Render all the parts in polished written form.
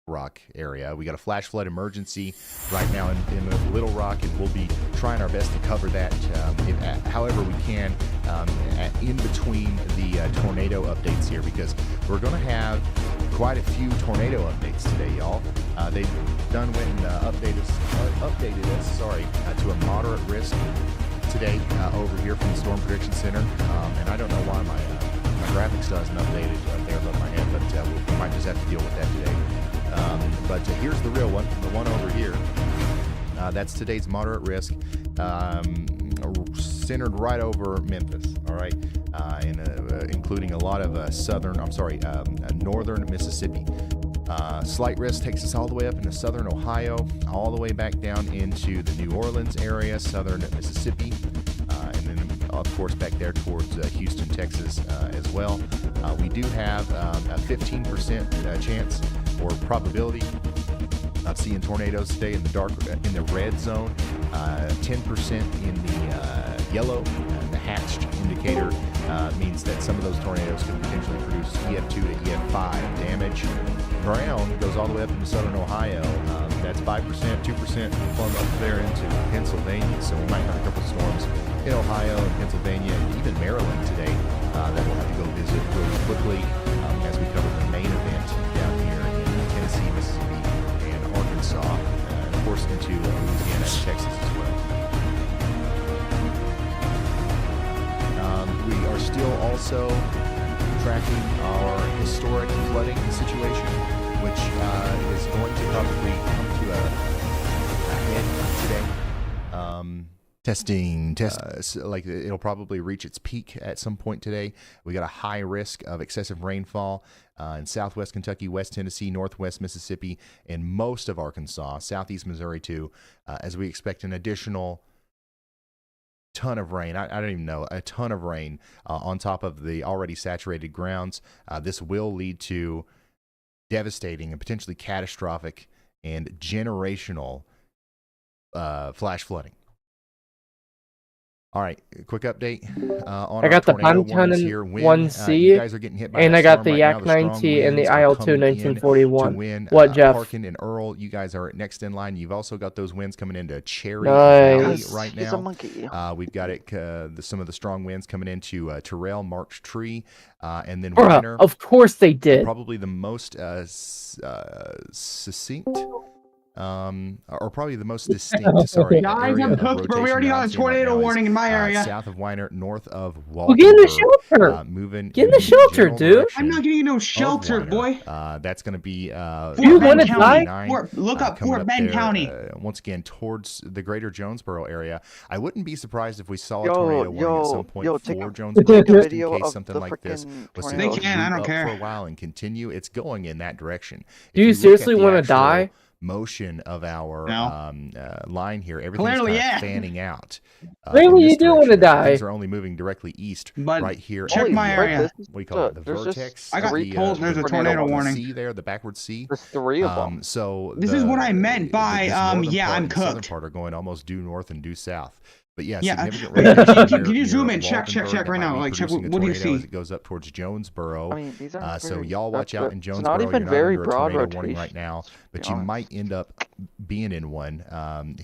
Rock area. We got a flash flood emergency right now in Little Rock, and we'll be trying our best to cover that however we can in between the tornado updates here, because we're going to have quite a few tornado updates today, y'all. They've went and updated us to a moderate risk today over here from the Storm Prediction Center, and I don't know why my graphics doesn't updated there above my head, but we might just have to deal with that today. But here's the real one, the one over here. That's today's moderate risk, centered right over Memphis, all right, including a lot of northern Mississippi. Slight risk takes us all the way up into southern Ohio, all the way back down into the New Orleans area, southern Mississippi, and then, of course, back there towards Houston, Texas as well. We do have a 15% chance or probability of seeing tornadoes today in the red zone, 10% in the yellow. The hatched indicator means that some of those tornadoes could potentially produce EF2 to EF5 damage. Brown goes all the way up into southern Ohio. That's 5%, 2% plumb up there into Pennsylvania. So we might have a couple storms in Ohio and Pennsylvania, and even Maryland today that we'll have to go visit really quickly as we cover the main event down here in Tennessee, Mississippi, and Arkansas, and of course into Louisiana and Texas as well. We are still also tracking our historic flooding situation, which is going to probably come to a head today. Testing. Like it'll probably reach its peak at some point today. We got a high risk of excessive rainfall in southwest Kentucky, west Tennessee, northwest Mississippi, and most of Arkansas, southeast Missouri too, as we expect an additional ton of rain. I don't even know, a ton of rain on top of the already saturated grounds. This will lead to devastating and potentially catastrophic and generational flash flooding. All right, quick update on I got the tornado warnings Panton here. 1C, you guys are getting hit by and that I got storm the right Yak now. The strong 90 and the winds are IL2 coming in 1941. to win. What, Jeff? Parkin and Earl, you guys are next in line. You've also got those winds coming into Cherry Nice. Valley right now. He's a monkey. We've got some of the strong winds coming into Terrell, Mark's Tree, and then Bruh, Weiner. of course they did. Probably the most succinct. Or probably the most distinct. Sorry, guys, area I'm of cooked, but we rotation already that got I'm a seeing right tornado now is, warning in my area. south of Weiner, north of Well, get in the Waldenburg, shelter. moving Get in the shelter, general dude. direction I'm not getting you no of shelter, Weiner. boy. That's going to be You wanna die? Look up coming Fort Bend there, County. once again towards the greater Jonesboro area. I wouldn't be surprised if we saw a tornado warning at some point take for a Jonesboro, just in video case of something the like this frickin' was tornado. They can, I don't up care. for a while and continue. It's going in that direction. Do If you look at seriously the want to actual die? motion of our No. line here, everything's Clearly, kind of yeah. fanning out. Clearly in this you do wanna direction. die. Things are only moving directly east, But right here. check at my the, area. What do you call it? The There's just vortex. I got told there's a tornado warning. C there, the backward C. There's 3 of them. So This is what I meant by, this northern yeah, part I'm and southern cooked. part are going almost due north and due south. But yeah, Yeah, significant wait, radiation can you near zoom in? Check Waldenburg right that now. might be Like, check, producing a what do you tornado see? as it goes up towards Jonesboro. I mean, these aren't So very- y'all watch that's out the- in it's Jonesboro. not even You're very under a broad tornado warning rotation, right now, but be you honest. might end up being in one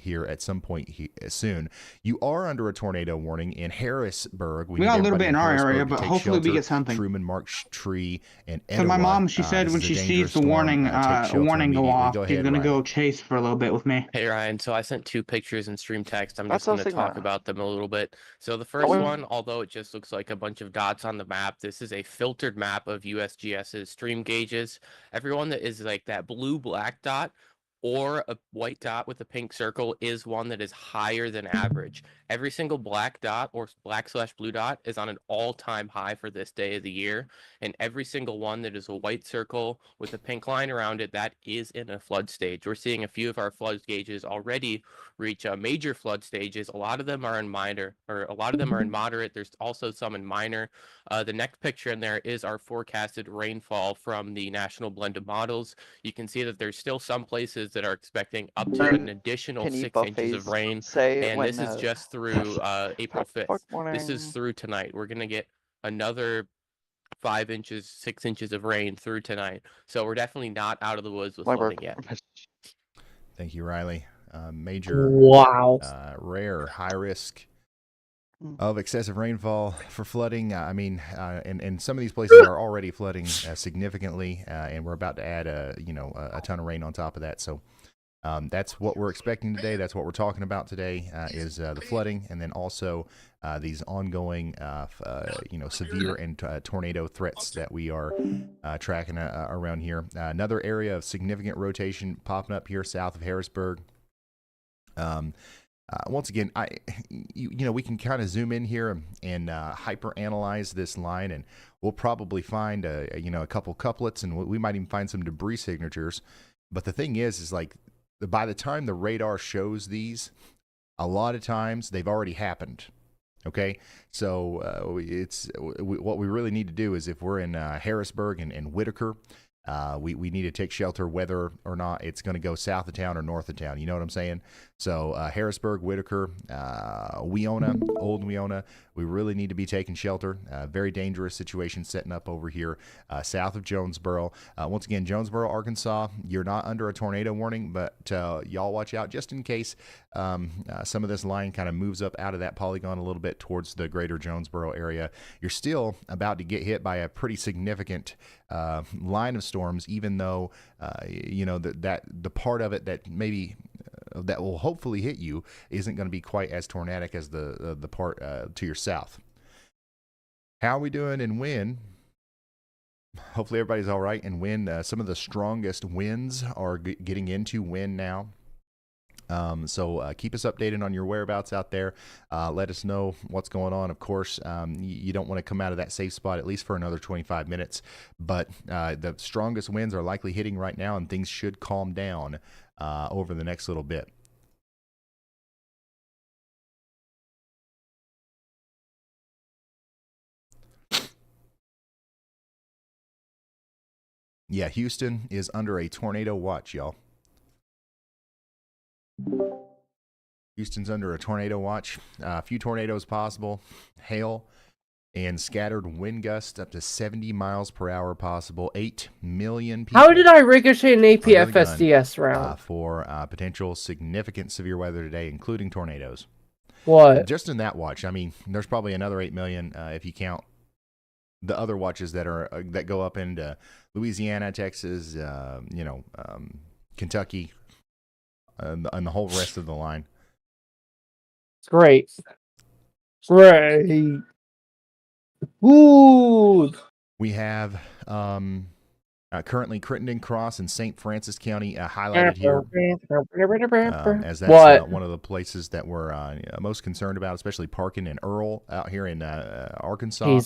here at some point soon. You are under a tornado warning in Harrisburg. We got a little bit in our area, Harrisburg to but take hopefully we shelter. get something. Truman, Mark's Tree, and So my Etowah. mom, she said This when is a she dangerous sees the storm. warning, Take shelter warning go immediately. off, Go she's ahead, gonna Ryan. go chase for a little bit with me. Hey Ryan, so I sent 2 pictures in stream text. I'm That's just going to something talk that about them a little bit. So the first one, although it just looks like a bunch of dots on the map, this is a filtered map of USGS's stream gauges. Everyone that is like that blue black dot or a white dot with a pink circle is one that is higher than average. Every single black dot or black/blue dot is on an all-time high for this day of the year, and every single one that is a white circle with a pink line around it, that is in a flood stage. We're seeing a few of our flood gauges already reach major flood stages. A lot of them are in minor, or a lot of them are in moderate. There's also some in minor. The next picture in there is our forecasted rainfall from the National Blend of Models. You can see that there's still some places that are expecting up to an additional 6 inches of rain, and this is just through April 5th. This is through tonight. We're going to get another 5 inches, 6 inches of rain through tonight. So we're definitely not out of the woods with flooding yet. Thank you, Riley. Major, Wow. rare, high risk of excessive rainfall for flooding. And some of these places are already flooding significantly, and we're about to add a ton of rain on top of that. So that's what we're expecting today. That's what we're talking about today is the flooding, and then also these ongoing, severe and tornado threats that we are tracking around here. Another area of significant rotation popping up here south of Harrisburg. Once again, we can kind of zoom in here and hyper analyze this line, and we'll probably find a couple couplets, and we might even find some debris signatures. But the thing is like by the time the radar shows these, a lot of times they've already happened. Okay, so what we really need to do is if we're in Harrisburg and Whitaker, we need to take shelter whether or not it's going to go south of town or north of town. You know what I'm saying? So Harrisburg, Whitaker, Weona, Old Weona, we really need to be taking shelter. Very dangerous situation setting up over here south of Jonesboro. Once again, Jonesboro, Arkansas, you're not under a tornado warning, but y'all watch out just in case some of this line kind of moves up out of that polygon a little bit towards the greater Jonesboro area. You're still about to get hit by a pretty significant line of storms, even though that the part of it that maybe that will hopefully hit you isn't going to be quite as tornadic as the part to your south. How are we doing in wind? Hopefully everybody's all right in wind. Some of the strongest winds are getting into wind now. So keep us updated on your whereabouts out there. Let us know what's going on. Of course, you don't want to come out of that safe spot at least for another 25 minutes. But the strongest winds are likely hitting right now, and things should calm down over the next little bit. Yeah, Houston is under a tornado watch, y'all. Houston's under a tornado watch. A few tornadoes possible, hail, and scattered wind gusts up to 70 miles per hour possible. 8 million people. How did I ricochet an APFSDS round? For potential significant severe weather today, including tornadoes. What? Just in that watch, I mean, there's probably another 8 million if you count the other watches that go up into Louisiana, Texas, Kentucky, and the whole rest of the line. Great. Ooh. We have currently Crittenden Cross and St. Francis County highlighted here, as that's one of the places that we're most concerned about, especially Parkin and Earl out here in Arkansas.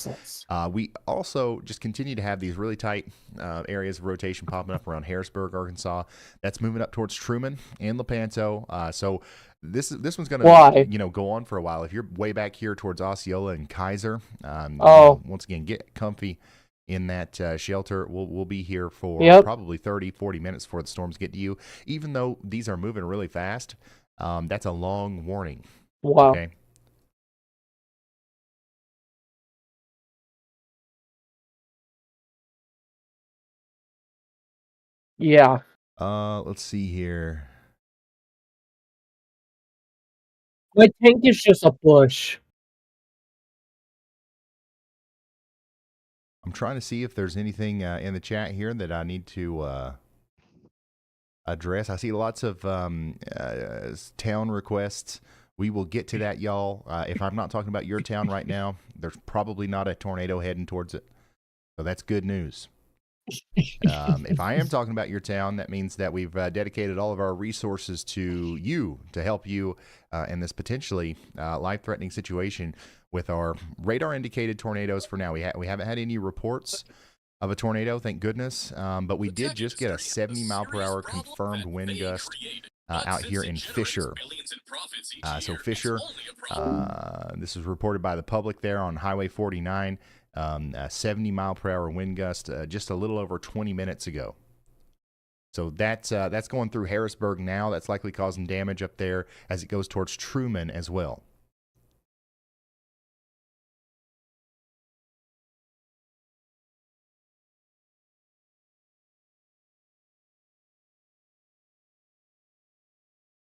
We also just continue to have these really tight areas of rotation popping up around Harrisburg, Arkansas. That's moving up towards Truman and Lepanto. So this one's going to go on for a while. If you're way back here towards Osceola and Kaiser, once again, get comfy in that shelter. We'll be here for probably 30-40 minutes before the storms get to you. Even though these are moving really fast, that's a long warning. Wow. Okay. Yeah. Let's see here. My tank is just a bush. I'm trying to see if there's anything in the chat here that I need to address. I see lots of town requests We will get to that, y'all. If I'm not talking about your town right now, there's probably not a tornado heading towards it. So that's good news. If I am talking about your town, that means that we've dedicated all of our resources to you to help you in this potentially life-threatening situation with our radar-indicated tornadoes for now. We haven't had any reports of a tornado, thank goodness, but we did just get a 70-mile-per-hour confirmed wind gust out here in Fisher. So Fisher, this was reported by the public there on Highway 49, a 70-mile-per-hour wind gust just a little over 20 minutes ago. So that's going through Harrisburg now. That's likely causing damage up there as it goes towards Truman as well.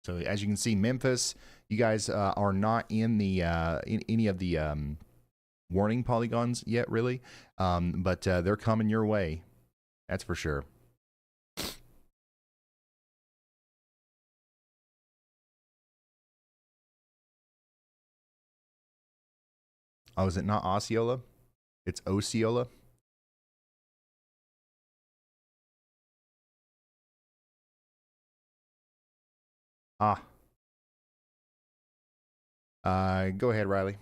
So as you can see, Memphis, you guys are not in the in any of the warning polygons yet, really, but they're coming your way. That's for sure. Oh, is it not Osceola? It's Osceola. Ah. Go ahead, Riley.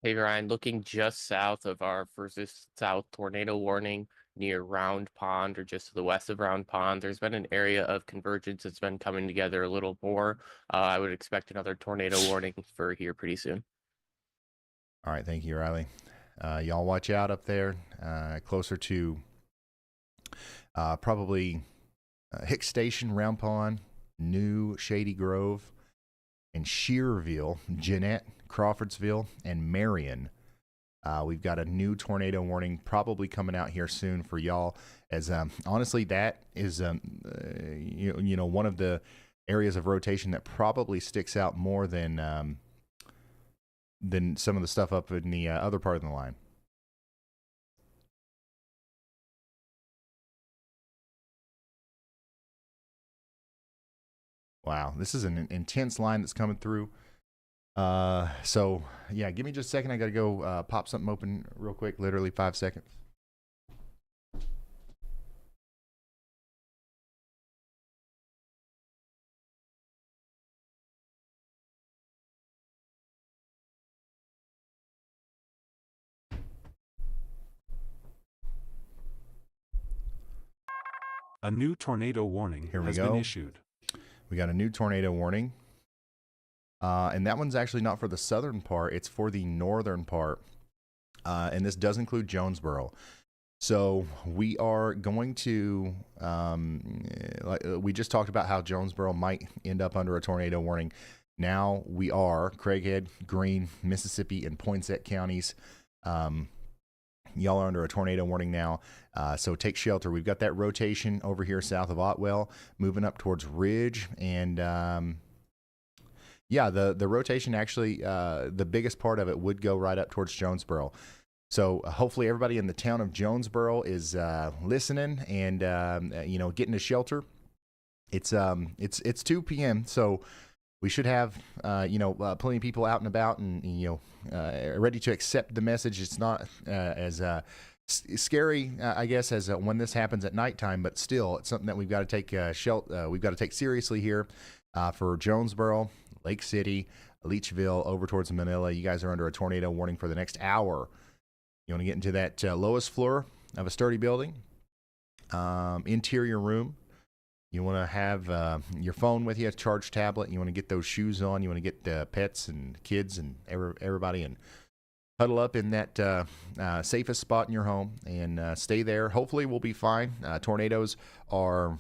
Hey Ryan, looking just south of our furthest south tornado warning near Round Pond, or just to the west of Round Pond, there's been an area of convergence that's been coming together a little more. I would expect another tornado warning for here pretty soon. All right, thank you, Riley. Y'all watch out up there, closer to probably Hicks Station, Round Pond, New Shady Grove, and Shearville, Jeanette, Crawfordsville, and Marion. We've got a new tornado warning probably coming out here soon for y'all. As honestly, that is you know, one of the areas of rotation that probably sticks out more than some of the stuff up in the other part of the line. Wow, this is an intense line that's coming through. So, yeah, give me just a second. I got to go pop something open real quick, literally 5 seconds. A new tornado warning has been issued. We got a new tornado warning. And that one's actually not for the southern part. It's for the northern part. And this does include Jonesboro. So we are going to, we just talked about how Jonesboro might end up under a tornado warning. Now we are Craighead, Greene, Mississippi, and Poinsett counties. Y'all are under a tornado warning now, so take shelter. We've got that rotation over here south of Otwell, moving up towards Ridge, and yeah, the rotation actually, the biggest part of it would go right up towards Jonesboro. So hopefully everybody in the town of Jonesboro is listening and you know, getting to shelter. It's 2 p.m. so we should have you know, plenty of people out and about and you know, ready to accept the message. It's not as scary, I guess, as when this happens at nighttime, but still, it's something that we've got to take we've got to take seriously here for Jonesboro, Lake City, Leechville, over towards Manila. You guys are under a tornado warning for the next hour. You want to get into that lowest floor of a sturdy building, interior room. You want to have your phone with you, a charged tablet. You want to get those shoes on. You want to get pets and kids and everybody and huddle up in that safest spot in your home and stay there. Hopefully we'll be fine. Tornadoes are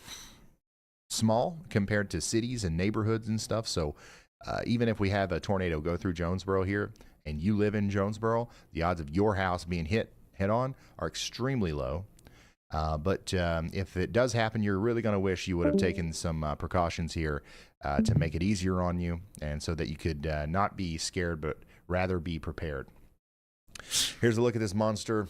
small compared to cities and neighborhoods and stuff. So even if we have a tornado go through Jonesboro here and you live in Jonesboro, the odds of your house being hit head on are extremely low. But if it does happen, you're really going to wish you would have taken some precautions here to make it easier on you and so that you could not be scared, but rather be prepared. Here's a look at this monster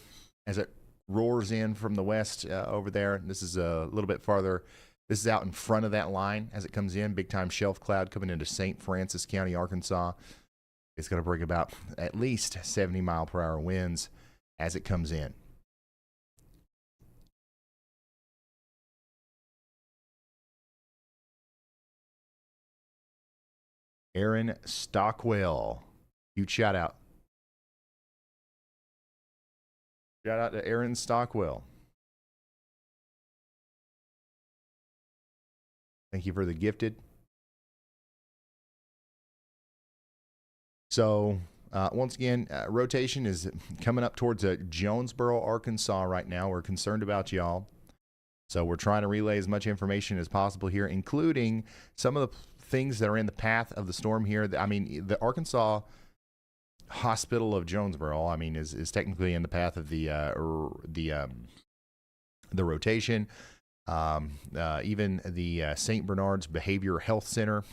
as it roars in from the west over there. This is a little bit farther This is out in front of that line as it comes in. Big time shelf cloud coming into St. Francis County, Arkansas. It's going to bring about at least 70-mile-per-hour winds as it comes in. Aaron Stockwell. Huge shout out. Shout out to Aaron Stockwell. Thank you for the gifted. So, once again, rotation is coming up towards Jonesboro, Arkansas right now. We're concerned about y'all. So we're trying to relay as much information as possible here, including some of the things that are in the path of the storm here. I mean, the Arkansas Hospital of Jonesboro, I mean, is technically in the path of the rotation. Even the St. Bernard's Behavioral Health Center,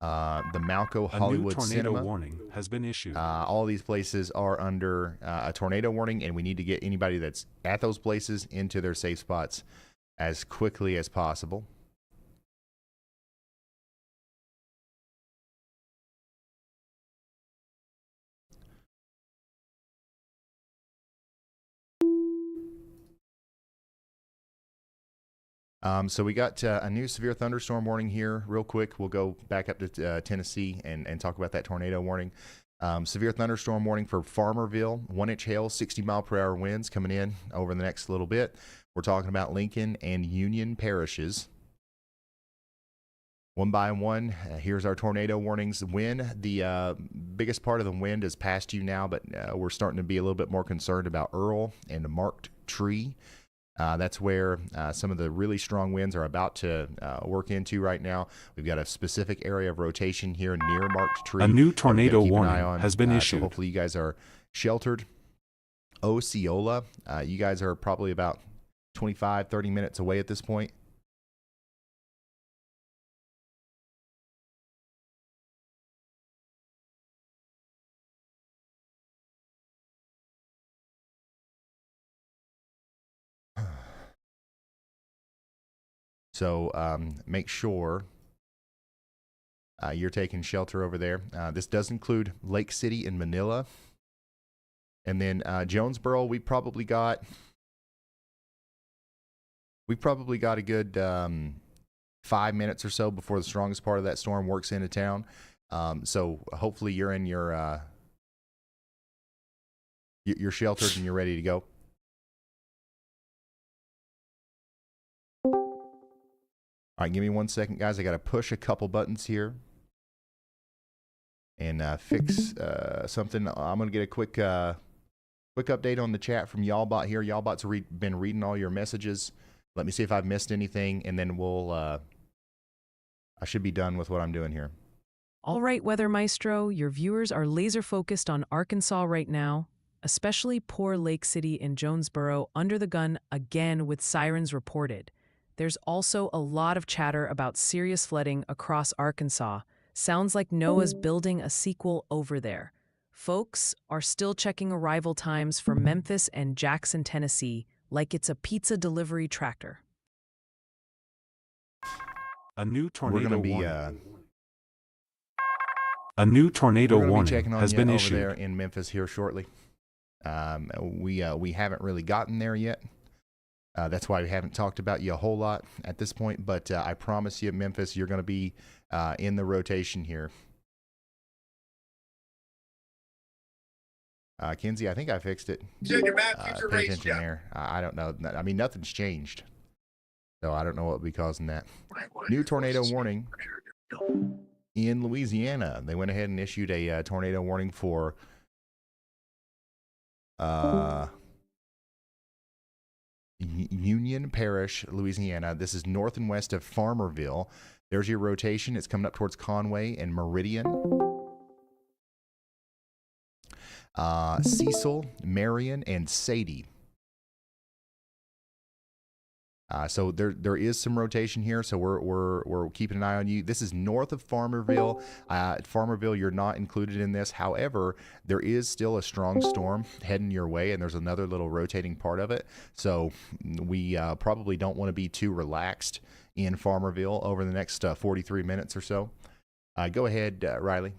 the Malco Hollywood a new tornado Cinema warning has been issued. all these places are under a tornado warning, and we need to get anybody that's at those places into their safe spots as quickly as possible. So we got a new severe thunderstorm warning here. Real quick, we'll go back up to Tennessee and talk about that tornado warning. Severe thunderstorm warning for Farmerville, 1-inch hail, 60-mile-per-hour winds coming in over the next little bit. We're talking about Lincoln and Union parishes. One by one, here's our tornado warnings. Wind, the biggest part of the wind is past you now, but we're starting to be a little bit more concerned about Earl and the Marked Tree. That's where some of the really strong winds are about to work into right now. We've got a specific area of rotation here near Marked Tree. A new that we're gonna tornado keep an eye warning on. has been So issued. hopefully you guys are sheltered. Osceola, you guys are probably about 25, 30 minutes away at this point. So make sure you're taking shelter over there. This does include Lake City and Manila. And then Jonesboro, we probably got a good 5 minutes or so before the strongest part of that storm works into town. So hopefully you're in you're sheltered and you're ready to go. All right, give me 1 second, guys. I got to push a couple buttons here and fix something. I'm going to get a quick update on the chat from Y'allbot here. Y'allbot's been reading all your messages. Let me see if I've missed anything, and then we'll I should be done with what I'm doing here. All right, Weather Maestro, your viewers are laser focused on Arkansas right now, especially poor Lake City and Jonesboro under the gun again with sirens reported. There's also a lot of chatter about serious flooding across Arkansas. Sounds like NOAA's building a sequel over there. Folks are still checking arrival times for Memphis and Jackson, Tennessee, like it's a pizza delivery tractor. A new We're tornado going to be warning. A new tornado we're gonna be warning checking on has you been over issued. there in Memphis here shortly. We haven't really gotten there yet. That's why we haven't talked about you a whole lot at this point. But I promise you, Memphis, you're going to be in the rotation here. Kinsey, I think I fixed it. Pay attention there. I don't know. I mean, nothing's changed. So I don't know what would be causing that. New tornado warning in Louisiana. They went ahead and issued a tornado warning for Union Parish, Louisiana. This is north and west of Farmerville. There's your rotation. It's coming up towards Conway and Meridian. Cecil, Marion, and Sadie. So there is some rotation here. So we're keeping an eye on you. This is north of Farmerville. Farmerville, you're not included in this. However, there is still a strong storm heading your way, and there's another little rotating part of it. So we probably don't want to be too relaxed in Farmerville over the next 43 minutes or so. Go ahead, Riley.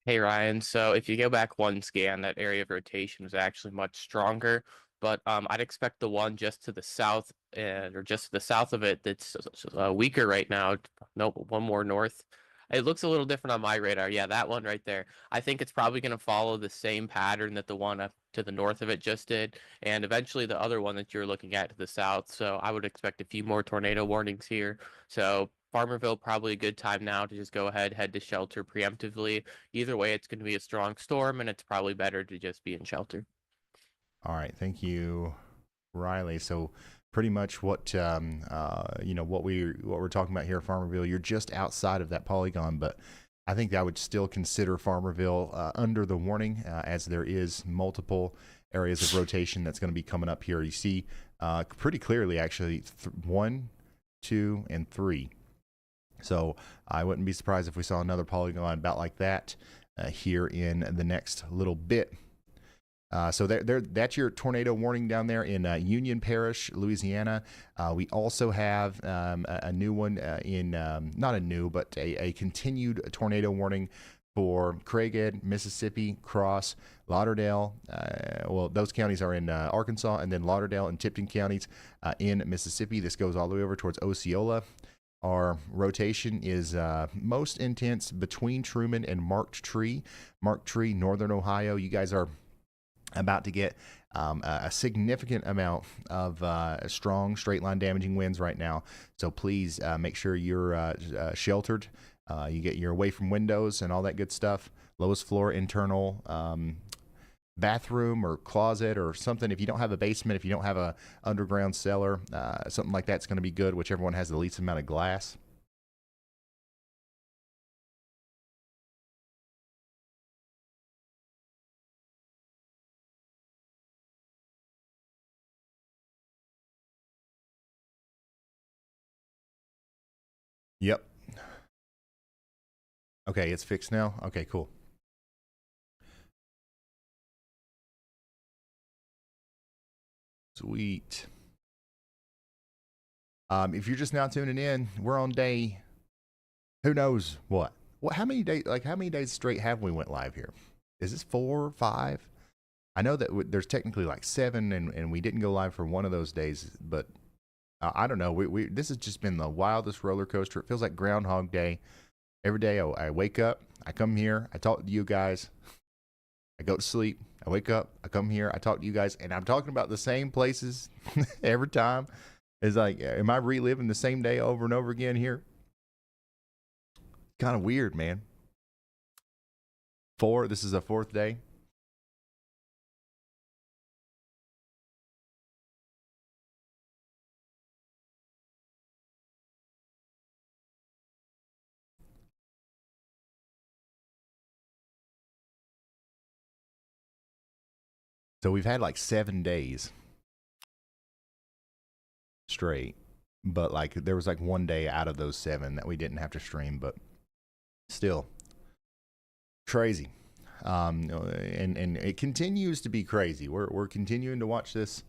Hey Ryan, so if you go back one scan, that area of rotation was actually much stronger, but I'd expect the one just to the south or just to the south of it that's weaker right now. Nope, one more north. It looks a little different on my radar. Yeah, that one right there. I think it's probably going to follow the same pattern that the one up to the north of it just did, and eventually the other one that you're looking at to the south. So I would expect a few more tornado warnings here. So Farmerville, probably a good time now to just go ahead, head to shelter preemptively. Either way, it's going to be a strong storm, and it's probably better to just be in shelter. All right, thank you, Riley. So pretty much what what we're talking about here at Farmerville, you're just outside of that polygon, but I think I would still consider Farmerville under the warning, as there is multiple areas of rotation that's going to be coming up here. You see pretty clearly, actually, 1, 2, and 3. So I wouldn't be surprised if we saw another polygon about like that here in the next little bit. So that's your tornado warning down there in Union Parish, Louisiana. We also have a new one not a new, but a continued tornado warning for Craighead, Mississippi, Cross, Lauderdale. Well, those counties are in Arkansas, and then Lauderdale and Tipton counties in Mississippi. This goes all the way over towards Osceola. Our rotation is most intense between Truman and Marked Tree. Marked Tree, Northern Ohio. You guys are about to get a significant amount of strong straight line damaging winds right now. So please make sure you're sheltered. You're away from windows and all that good stuff. Lowest floor internal bathroom or closet or something. If you don't have a basement, if you don't have a underground cellar, something like that's going to be good, whichever one has the least amount of glass. Yep. Okay, it's fixed now. Okay, cool. Sweet. If you're just now tuning in, we're on day, who knows what? How many days straight have we went live here? Is this 4 or 5? I know that there's technically like 7, and we didn't go live for one of those days, but I don't know. This has just been the wildest roller coaster. It feels like Groundhog Day. Every day I wake up, I come here, I talk to you guys, I go to sleep, I wake up, I come here, I talk to you guys, and I'm talking about the same places every time. It's like, am I reliving the same day over and over again here? Kind of weird, man. This is a 4th day. So we've had like 7 days straight, but like there was like 1 day out of those 7 that we didn't have to stream, but still crazy. And it continues to be crazy. We're continuing to watch this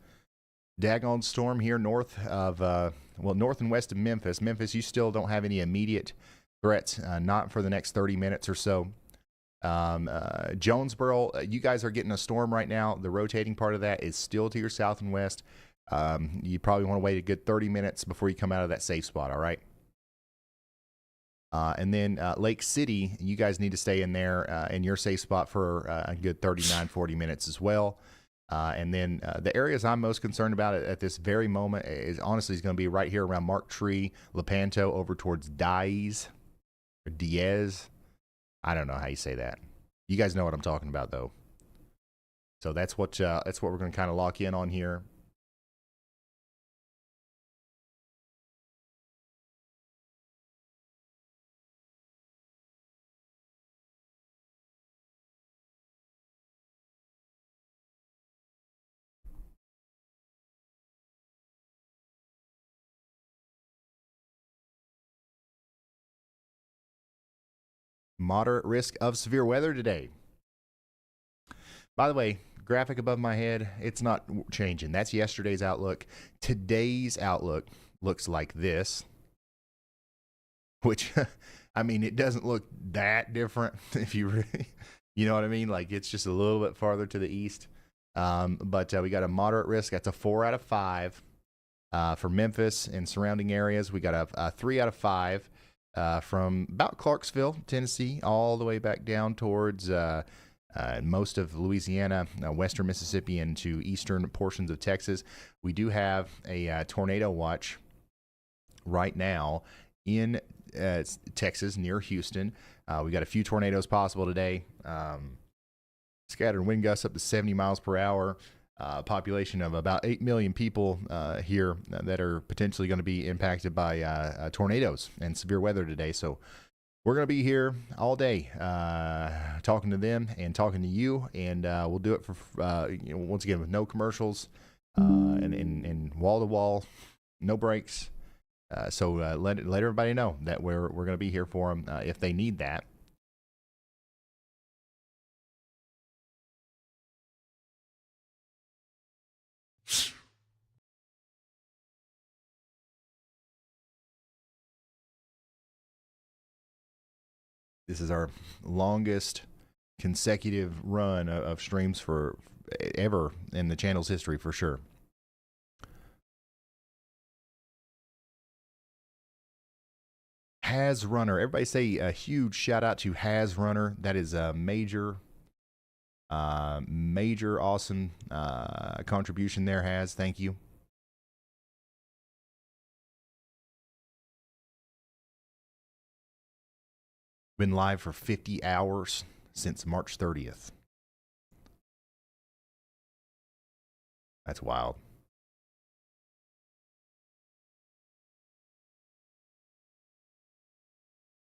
daggone storm here north of north and west of Memphis. Memphis, you still don't have any immediate threats, not for the next 30 minutes or so. Jonesboro, you guys are getting a storm right now. The rotating part of that is still to your south and west. You probably want to wait a good 30 minutes before you come out of that safe spot, all right? And then Lake City, you guys need to stay in there in your safe spot for a good 40 minutes as well. And then the areas I'm most concerned about at this very moment is honestly going to be right here around Marked Tree, Lepanto, over towards Diez or Diez. I don't know how you say that. You guys know what I'm talking about, though. So that's what we're going to kind of lock in on here. moderate risk of severe weather today. By the way, graphic above my head, it's not changing. That's yesterday's outlook. Today's outlook looks like this, which, I mean, it doesn't look that different if you really, you know what I mean? Like, it's just a little bit farther to the east. But we got a moderate risk. That's a 4 out of 5 for Memphis and surrounding areas. We got a 3 out of 5 from about Clarksville, Tennessee, all the way back down towards most of Louisiana, western Mississippi, and to eastern portions of Texas. We do have a tornado watch right now in Texas near Houston. We got a few tornadoes possible today. Scattered wind gusts up to 70 miles per hour. Population of about 8 million people here that are potentially going to be impacted by tornadoes and severe weather today. So we're going to be here all day talking to them and talking to you, and we'll do it for once again with no commercials and wall to wall, no breaks. So let everybody know that we're going to be here for them if they need that. This is our longest consecutive run of streams for ever in the channel's history, for sure. Has Runner. Everybody say a huge shout out to Has Runner. That is a major awesome contribution there, Has. Thank you. Been live for 50 hours since March 30th. That's wild.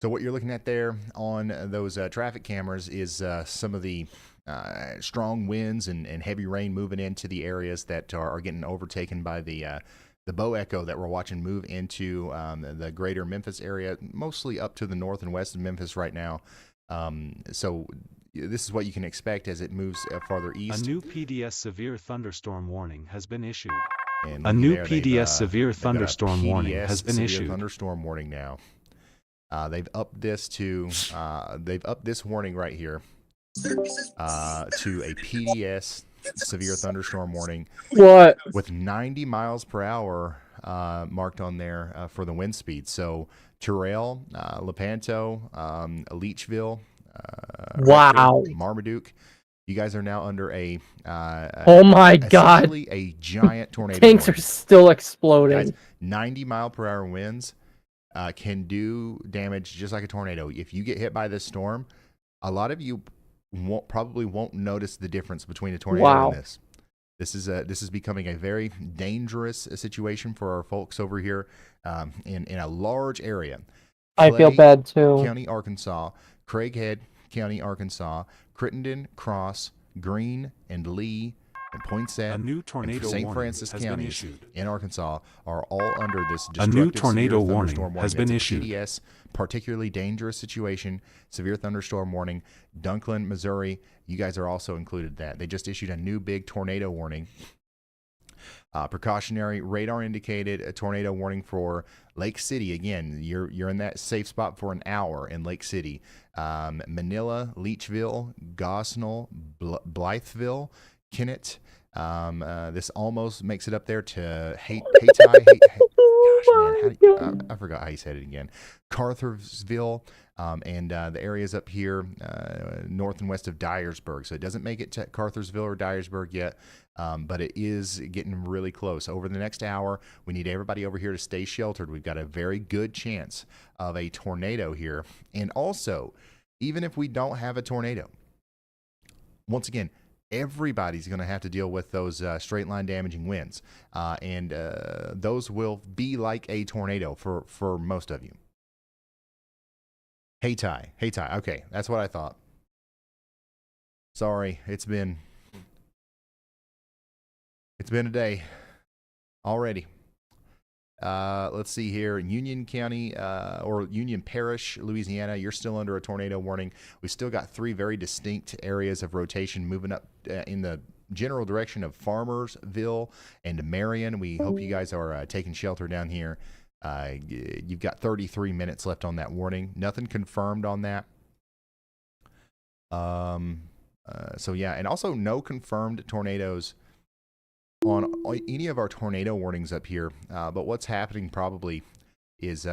So what you're looking at there on those traffic cameras is some of the strong winds and heavy rain moving into the areas that are getting overtaken by the bow echo that we're watching move into the greater Memphis area, mostly up to the north and west of Memphis right now. So this is what you can expect as it moves farther east. A new PDS severe thunderstorm warning has been issued. And A new there, PDS severe they've got a thunderstorm warning PDS has been severe issued. Thunderstorm warning now. They've upped this to they've upped this warning right here to a PDS severe thunderstorm warning. What? With 90 miles per hour marked on there for the wind speed. So Terrell, Lepanto, Leechville, Wow. Marmaduke, you guys are now under a Oh my God. essentially a giant tornado Tanks are warning. still exploding. Guys, 90 mile per hour winds can do damage just like a tornado. If you get hit by this storm, a lot of you probably won't notice the difference between a tornado Wow. and this. This is becoming a very dangerous situation for our folks over here in a large area. I feel Clay bad too. County, Arkansas, Craighead County, Arkansas, Crittenden, Cross, Greene, and Lee, and Poinsett, A new and tornado St. warning Francis has been counties issued. in Arkansas are all under this A new destructive tornado severe warning thunderstorm has been That's a issued. PDS, particularly dangerous situation, severe thunderstorm warning. Dunklin, Missouri, you guys are also included in that. They just issued a new big tornado warning. Precautionary radar indicated a tornado warning for Lake City. Again, you're in that safe spot for an hour in Lake City. Manila, Leechville, Gosnell, Blytheville, Kennett. This almost makes it up there to Hayti. Gosh, man, I forgot how you said it again. Cartersville, and the areas up here north and west of Dyersburg. So it doesn't make it to Cartersville or Dyersburg yet, but it is getting really close. Over the next hour, we need everybody over here to stay sheltered. We've got a very good chance of a tornado here. And also, even if we don't have a tornado, once again, everybody's going to have to deal with those straight line damaging winds. And those will be like a tornado for most of you. Hayti. Okay, that's what I thought. Sorry, it's been a day already. Let's see here. In Union County or Union Parish, Louisiana, you're still under a tornado warning. We still got 3 very distinct areas of rotation moving up in the general direction of Farmersville and Marion. We hope you guys are taking shelter down here. You've got 33 minutes left on that warning. Nothing confirmed on that. So yeah, and also no confirmed tornadoes on any of our tornado warnings up here. But what's happening probably is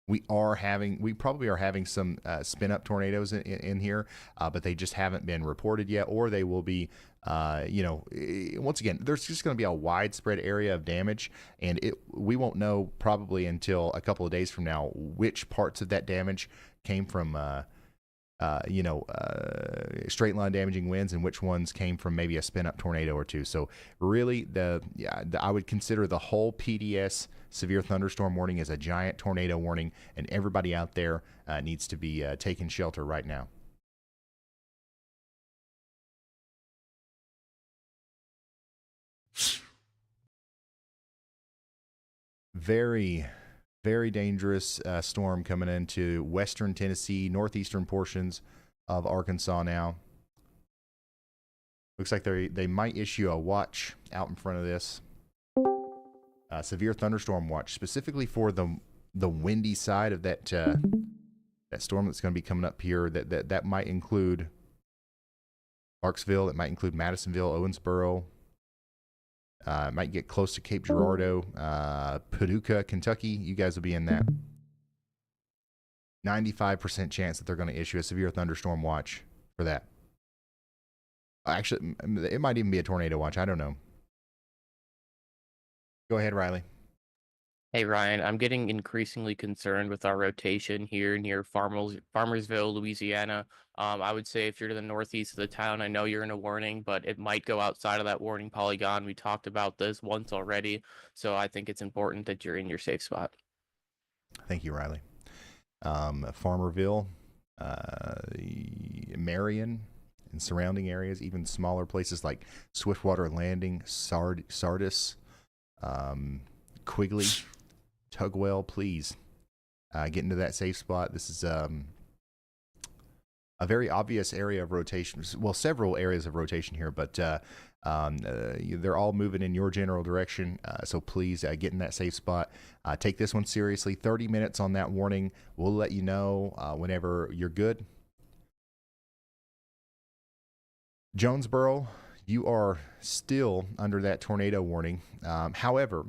we probably are having some spin up tornadoes in here, but they just haven't been reported yet, or they will be. Once again, there's just going to be a widespread area of damage, and we won't know probably until a couple of days from now which parts of that damage came from straight line damaging winds and which ones came from maybe a spin up tornado or two. So really, I would consider the whole PDS severe thunderstorm warning as a giant tornado warning, and everybody out there needs to be taking shelter right now. Very, very dangerous storm coming into western Tennessee, northeastern portions of Arkansas now. Looks like they might issue a watch out in front of this. Severe thunderstorm watch, specifically for the windy side of that storm that's going to be coming up here. That might include Clarksville. It might include Madisonville, Owensboro. It might get close to Cape Girardeau, Paducah, Kentucky. You guys will be in that. 95% chance that they're going to issue a severe thunderstorm watch for that. Actually, it might even be a tornado watch. I don't know. Go ahead, Riley. Hey Ryan, I'm getting increasingly concerned with our rotation here near Farmersville, Louisiana. I would say if you're to the northeast of the town, I know you're in a warning, but it might go outside of that warning polygon. We talked about this once already, so I think it's important that you're in your safe spot. Thank you, Riley. Farmerville, Marion, and surrounding areas, even smaller places like Swiftwater Landing, Sardis, Quigley, Tugwell, please get into that safe spot. This is a very obvious area of rotation. Well, several areas of rotation here, but they're all moving in your general direction. So please get in that safe spot. Take this one seriously. 30 minutes on that warning. We'll let you know whenever you're good. Jonesboro, you are still under that tornado warning. However,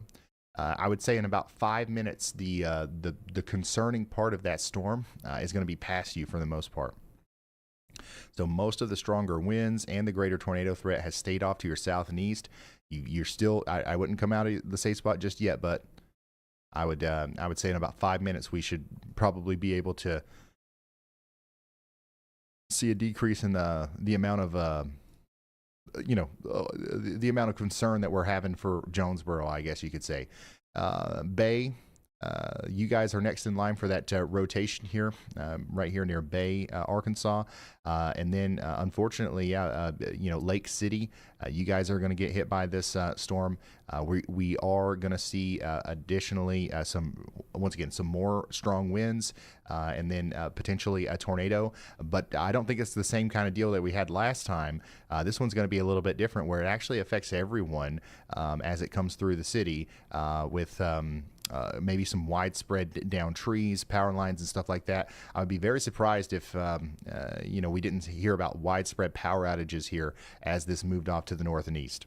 I would say in about 5 minutes, the concerning part of that storm is going to be past you for the most part. So most of the stronger winds and the greater tornado threat has stayed off to your south and east. You're still, I wouldn't come out of the safe spot just yet, but I would say in about 5 minutes we should probably be able to see a decrease in the amount of the amount of concern that we're having for Jonesboro, I guess you could say. Bay, you guys are next in line for that rotation here, right here near Bay, Arkansas. And then, unfortunately, Lake City, you guys are going to get hit by this storm. We are going to see additionally some more strong winds and then potentially a tornado. But I don't think it's the same kind of deal that we had last time. This one's going to be a little bit different, where it actually affects everyone as it comes through the city with maybe some widespread down trees, power lines, and stuff like that. I would be very surprised if we didn't hear about widespread power outages here as this moved off to the north and east.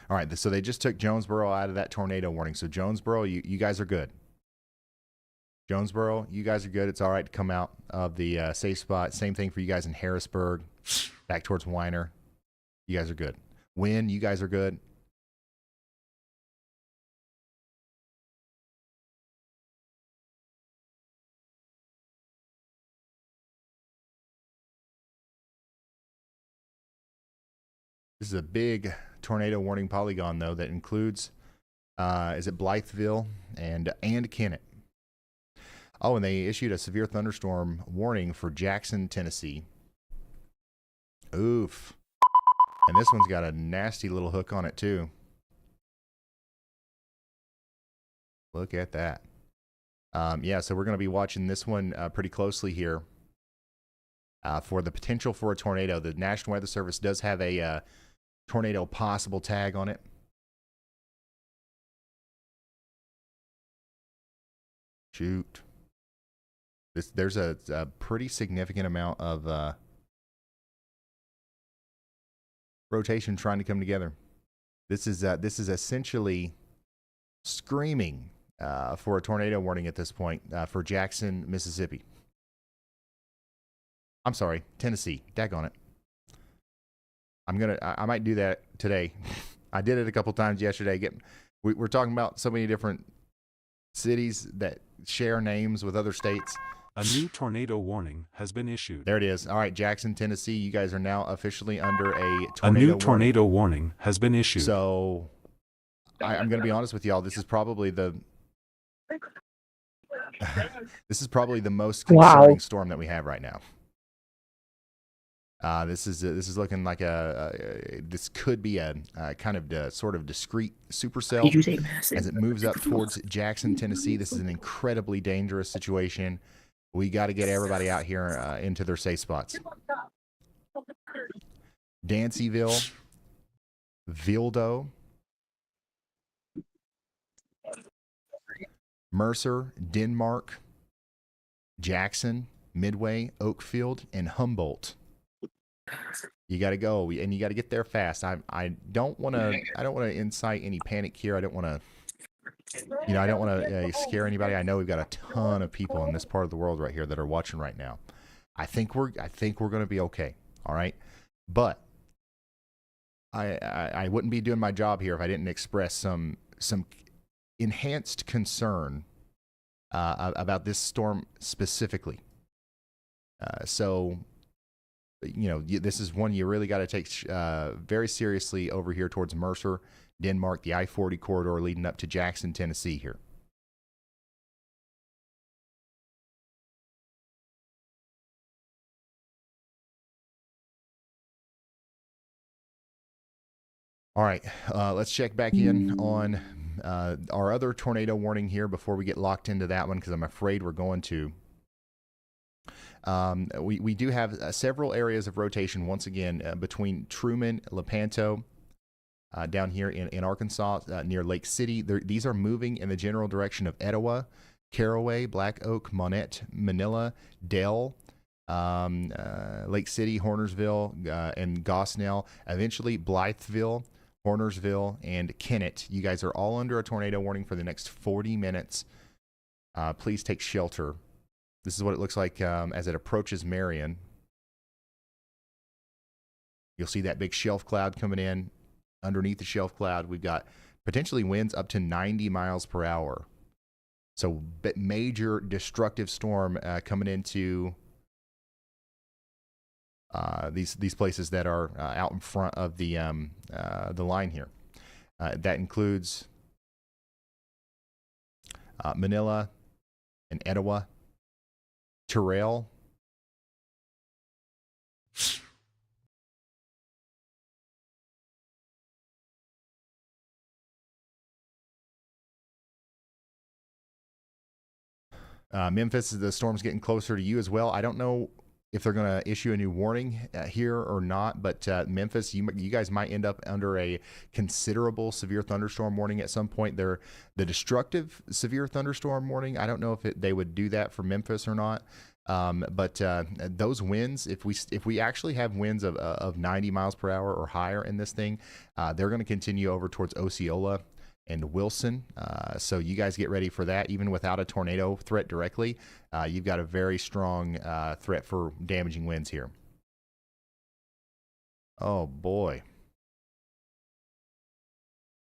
All right, so they just took Jonesboro out of that tornado warning. So Jonesboro, you guys are good. Jonesboro, you guys are good. It's all right to come out of the safe spot. Same thing for you guys in Harrisburg, back towards Weiner. You guys are good. Wynn, you guys are good. This is a big tornado warning polygon, though, that includes, is it Blytheville and Kennett. Oh, and they issued a severe thunderstorm warning for Jackson, Tennessee. Oof. And this one's got a nasty little hook on it, too. Look at that. Yeah, so we're going to be watching this one pretty closely here for the potential for a tornado. The National Weather Service does have a tornado possible tag on it. Shoot. There's a pretty significant amount of rotation trying to come together. This is essentially screaming for a tornado warning at this point for Jackson, Mississippi. I'm sorry, Tennessee. Daggone it. I might do that today. I did it a couple times yesterday. We're talking about so many different cities that share names with other states. A new tornado warning has been issued. There it is. All right, Jackson, Tennessee, you guys are now officially under a tornado A new warning. tornado warning has been issued. So I'm going to be honest with y'all. This is probably the most concerning storm that we have right now. This is looking like this could be a kind of sort of discrete supercell as it moves up towards Jackson, Tennessee. This is an incredibly dangerous situation. We got to get everybody out here into their safe spots. Dancieville, Vildo, Mercer, Denmark, Jackson, Midway, Oakfield, and Humboldt. You got to go, and you got to get there fast. I don't want to incite any panic here. I don't want to scare anybody. I know we've got a ton of people in this part of the world right here that are watching right now. I think we're going to be okay. All right, but I wouldn't be doing my job here if I didn't express some enhanced concern about this storm specifically. So, this is one you really got to take very seriously over here towards Mercer, Denmark, the I-40 corridor leading up to Jackson, Tennessee here. All right, let's check back in on our other tornado warning here before we get locked into that one, because I'm afraid we're going to. We do have several areas of rotation once again between Truman, Lepanto, down here in Arkansas near Lake City. These are moving in the general direction of Etowah, Caraway, Black Oak, Monette, Manila, Dell, Lake City, Hornersville, and Gosnell. Eventually Blytheville, Hornersville, and Kennett. You guys are all under a tornado warning for the next 40 minutes. Please take shelter. This is what it looks like as it approaches Marion. You'll see that big shelf cloud coming in. Underneath the shelf cloud, we've got potentially winds up to 90 miles per hour. So major destructive storm coming into these places that are out in front of the line here. That includes Manila and Etowah, Terrell, Memphis. The storm's getting closer to you as well. I don't know if they're going to issue a new warning here or not, but Memphis, you guys might end up under a considerable severe thunderstorm warning at some point. The destructive severe thunderstorm warning, I don't know if they would do that for Memphis or not. But those winds, if we actually have winds of 90 miles per hour or higher in this thing, they're going to continue over towards Osceola and Wilson. So you guys get ready for that. Even without a tornado threat directly, you've got a very strong threat for damaging winds here. Oh boy.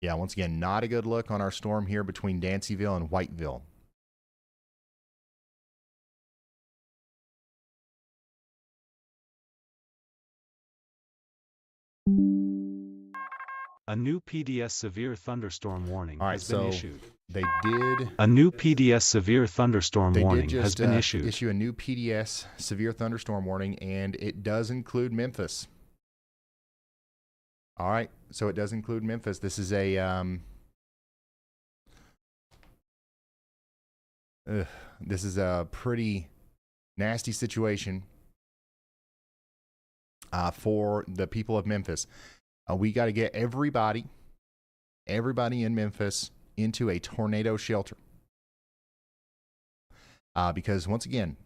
Yeah, once again, not a good look on our storm here between Dancieville and Whiteville. A new PDS severe thunderstorm warning has been issued. They did. A new PDS severe thunderstorm warning has been issued. Issue a new PDS severe thunderstorm warning, and it does include Memphis. All right, so it does include Memphis. This is a this is a pretty nasty situation for the people of Memphis. We got to get everybody in Memphis into a tornado shelter. Because once again,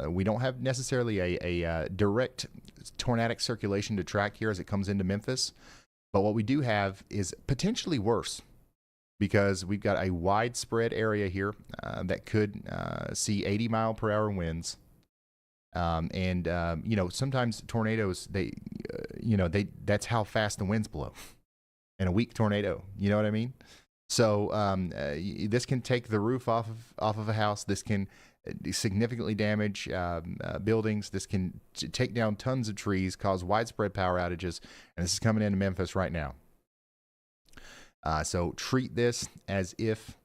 we don't have necessarily a direct tornadic circulation to track here as it comes into Memphis. But what we do have is potentially worse, because we've got a widespread area here that could see 80-mile-per-hour winds. You know, sometimes tornadoes, that's how fast the winds blow in a weak tornado. You know what I mean? So this can take the roof off of a house. This can significantly damage buildings. This can take down tons of trees, cause widespread power outages, and this is coming into Memphis right now. So treat this as if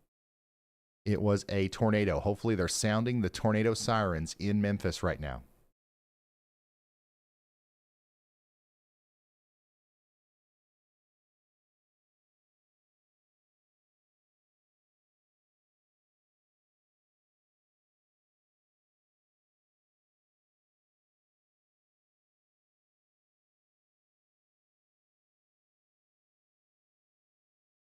it was a tornado. Hopefully they're sounding the tornado sirens in Memphis right now.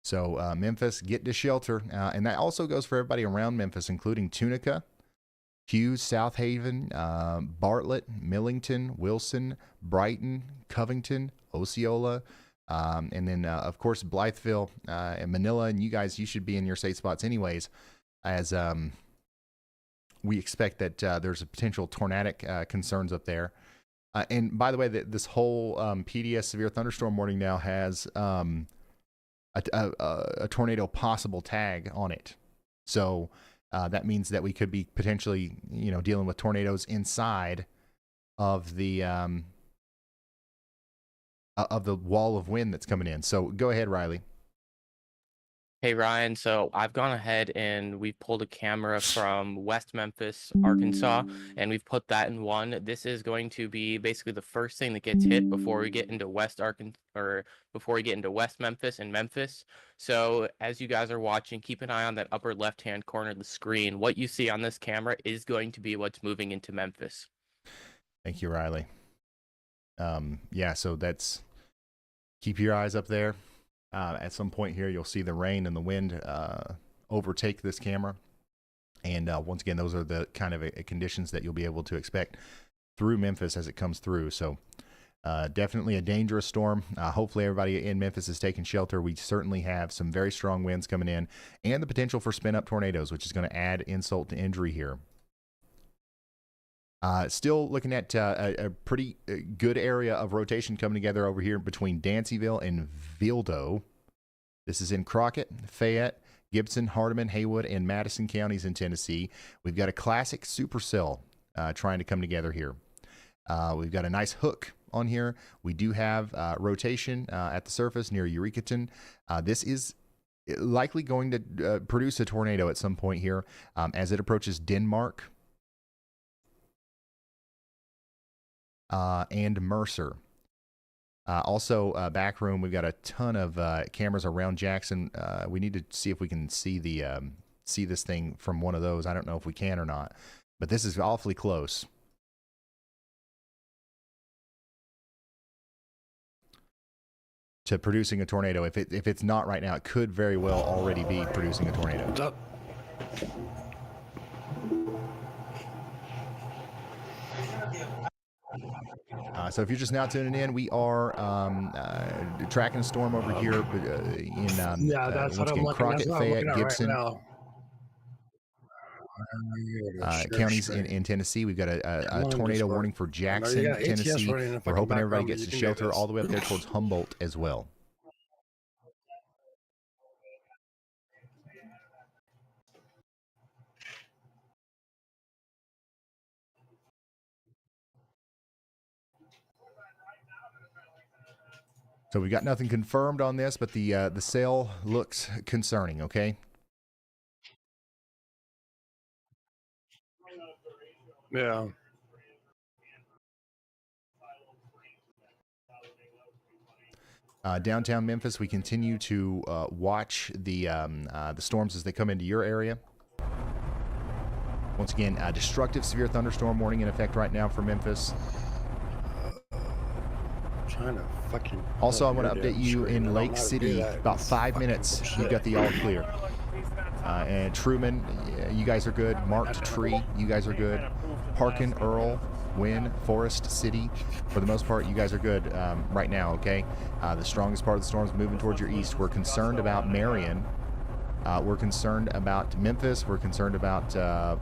So Memphis, get to shelter. And that also goes for everybody around Memphis, including Tunica, Hughes, South Haven, Bartlett, Millington, Wilson, Brighton, Covington, Osceola, and then, of course, Blytheville and Manila. And you guys, you should be in your safe spots anyways, as we expect that there's a potential tornadic concerns up there. And by the way, this whole PDS severe thunderstorm warning now has a tornado possible tag on it. So that means that we could be potentially, dealing with tornadoes inside of the wall of wind that's coming in. So go ahead, Riley. Hey Ryan, so I've gone ahead and we've pulled a camera from West Memphis, Arkansas, and we've put that in one. This is going to be basically the first thing that gets hit before we get into West Arkansas, or before we get into West Memphis and Memphis. So as you guys are watching, keep an eye on that upper left-hand corner of the screen. What you see on this camera is going to be what's moving into Memphis. Thank you, Riley. Yeah, so keep your eyes up there. At some point here, you'll see the rain and the wind overtake this camera. And once again, those are the kind of conditions that you'll be able to expect through Memphis as it comes through. So definitely a dangerous storm. Hopefully everybody in Memphis is taking shelter. We certainly have some very strong winds coming in and the potential for spin-up tornadoes, which is going to add insult to injury here. Still looking at a pretty good area of rotation coming together over here between Dancieville and Vildo. This is in Crockett, Fayette, Gibson, Hardeman, Haywood, and Madison counties in Tennessee. We've got a classic supercell trying to come together here. We've got a nice hook on here. We do have rotation at the surface near Eurekaton. This is likely going to produce a tornado at some point here as it approaches Denmark and Mercer. Also, back room, we've got a ton of cameras around Jackson. We need to see if we can see this thing from one of those. I don't know if we can or not, but this is awfully close. To producing a tornado. If it's not right now, it could very well already be producing a tornado. What's up? So if you're just now tuning in, we are tracking a storm over here in that's what I'm looking, Crockett, Fayette, Gibson counties right. in Tennessee. We've got a tornado warning for Jackson, Tennessee. We're hoping everybody gets to shelter all the way up there towards Humboldt as well. So we got nothing confirmed on this, but the sail looks concerning. Okay. Yeah. Downtown Memphis, we continue to watch the storms as they come into your area. Once again, destructive severe thunderstorm warning in effect right now for Memphis. Trying to fucking. Also, I want to update you in Lake City, about 5 minutes, you've got the all clear. And Truman, you guys are good. Marked Tree, you guys are good. Parkin, Earl, Wynn, Forest City, for the most part, you guys are good right now, okay? The strongest part of the storm is moving towards your east. We're concerned about Marion. We're concerned about Memphis. We're concerned about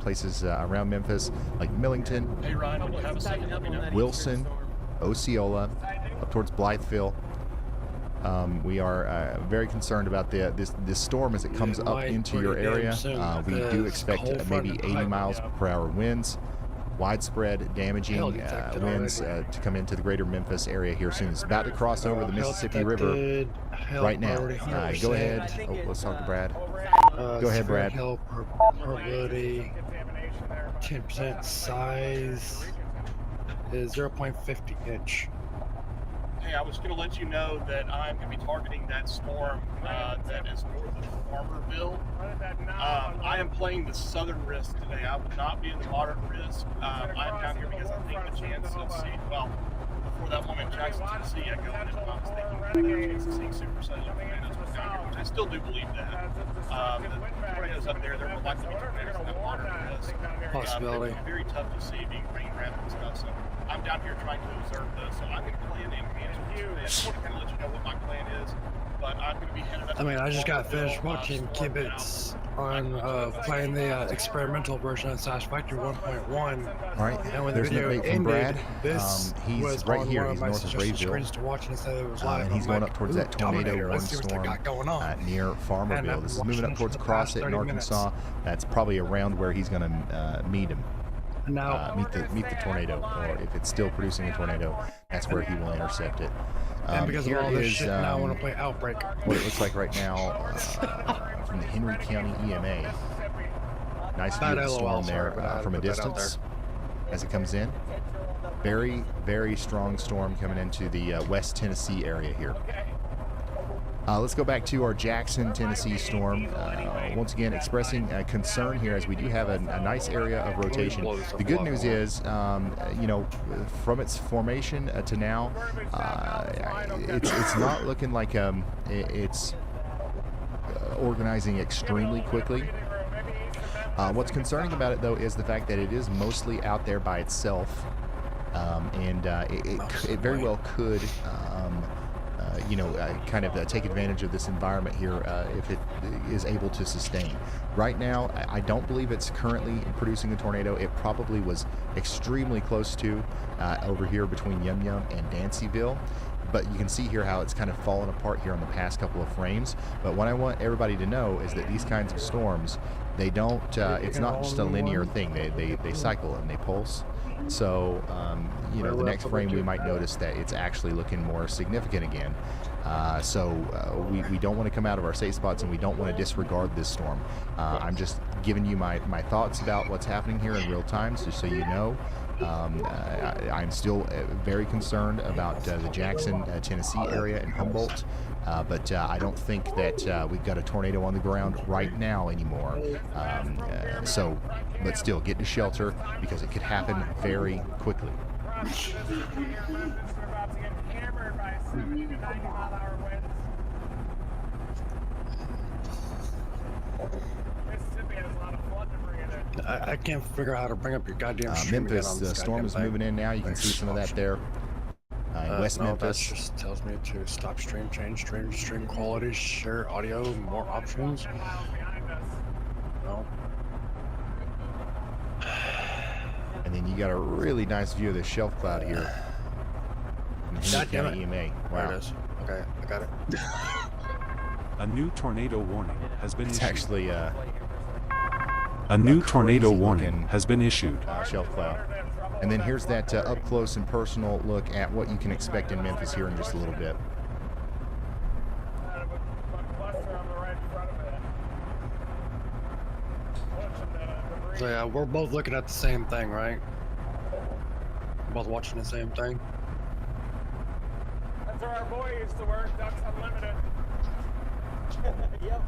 places around Memphis, like Millington, Hey Ryan, when you have a second, let me know. Wilson, Osceola, up towards Blytheville. We are very concerned about this storm as it comes up into your area. We do expect maybe 80 miles per hour winds, widespread damaging winds to come into the greater Memphis area here soon. It's about to cross over the Mississippi River right now. Go ahead. Oh, let's talk to Brad. Go ahead, Brad. Hill probability 10% size is 0.50 inch. Hey, I was going to let you know that I'm going to be targeting that storm that is north of Farmerville. I am playing the southern risk today. I would not be in the moderate risk. I'm down here because I think the chance of seeing, well, before that one in Jackson, Tennessee, I go in and I was thinking the chance of seeing supercellular tornadoes was down here, which I still do believe that. The tornadoes up there, they're more likely to be tornadoes than moderate risk. Possibility. They're very tough to see, being rain rapid and stuff. So I'm down here trying to observe those. So I'm going to plan in advance for today. I just want to kind of let you know what my plan is. But I'm going to be headed up. I mean, I just got finished watching Kibitz on playing the experimental version of Satisfactory 1.1. All right, And when there's the an video update from ended, Brad. this He's was right on here. one of He's my north of suggested Rayville. screens to watch, and it said it was live. And he's I'm going like, up towards "Ooh, that tornado Dominator, warning let's see what they storm got going on." near And Farmerville. I've This is been moving up watching towards it for the past Crossett in 30 Arkansas. minutes. That's probably around where he's going to meet him. Now, Meet the tornado, or if it's still producing a tornado, that's where he will intercept it. and because of Here all this is shit, now I want to play Outbreak. what it looks like right now from the Henry County EMA. Nice view of the LOL, storm sorry, there but I had to from a put that out distance as it comes in. Very, very strong storm coming into the West Tennessee area here. Let's go back to our Jackson, Tennessee storm. Once again, expressing concern here as we do have a nice area of rotation. The good news is, you know, from its formation to now, it's not looking like it's organizing extremely quickly. What's concerning about it, though, is the fact that it is mostly out there by itself, and it very well could. You know, kind of take advantage of this environment here if it is able to sustain. Right now, I don't believe it's currently producing a tornado. It probably was extremely close to over here between Yum Yum and Dancyville. But you can see here how it's kind of fallen apart here on the past couple of frames. But what I want everybody to know is that these kinds of storms, they don't, it's not just a linear thing. They cycle and they pulse. So, you know, the next frame we might notice that it's actually looking more significant again. So we don't want to come out of our safe spots, and we don't want to disregard this storm. I'm just giving you my thoughts about what's happening here in real time, just so you know. I'm still very concerned about the Jackson, Tennessee area and Humboldt, but I don't think that we've got a tornado on the ground right now anymore. But still, get to shelter because it could happen very quickly. I can't figure out how to bring up your goddamn stream again Memphis, on the this storm is goddamn moving in now. You can see some of that there. In West no, Memphis. that just tells me to stop stream, change stream quality, share audio, more options. No. And then you got a really nice view of the shelf cloud here. In Henry God damn County it. EMA. There Wow. it is. Okay, I got it. A new tornado warning has been It's issued. actually A new tornado crazy warning looking, has been issued. shelf cloud. And then here's that up close and personal look at what you can expect in Memphis here in just a little bit. So yeah, we're both looking at the same thing, right? Both watching the same thing. That's where our boy used to work, Ducks Unlimited. Yep.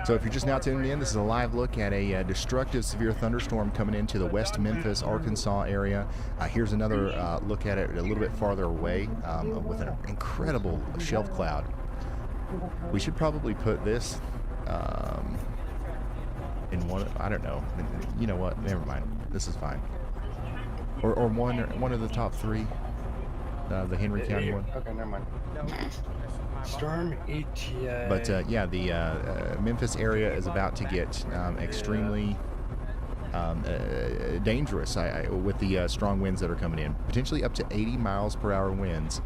So if you're just now tuning in, this is a live look at a destructive severe thunderstorm coming into the West Memphis, Arkansas area. Here's another look at it a little bit farther away with an incredible shelf cloud. We should probably put this in one, I don't know. You know what? Never mind. This is fine. Or one of the top three. The Henry County one. Okay, never mind. Storm ETA. But yeah, the Memphis area is about to get extremely dangerous with the strong winds that are coming in, potentially up to 80 miles per hour winds.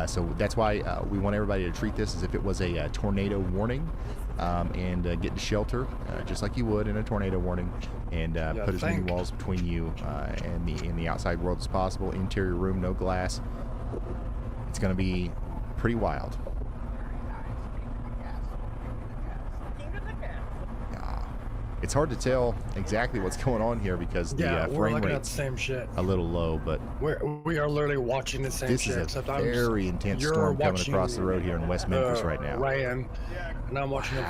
So that's why we want everybody to treat this as if it was a tornado warning, and get to shelter just like you would in a tornado warning, and put as many walls between you and the outside world as possible. Interior room, no glass. It's going to be pretty wild. It's hard to tell exactly what's going on here because the frame rate's same shit. a little low, but we are literally watching the same shit. This is a very intense storm coming across the road here in West Memphis right now. Ryan, and I'm watching the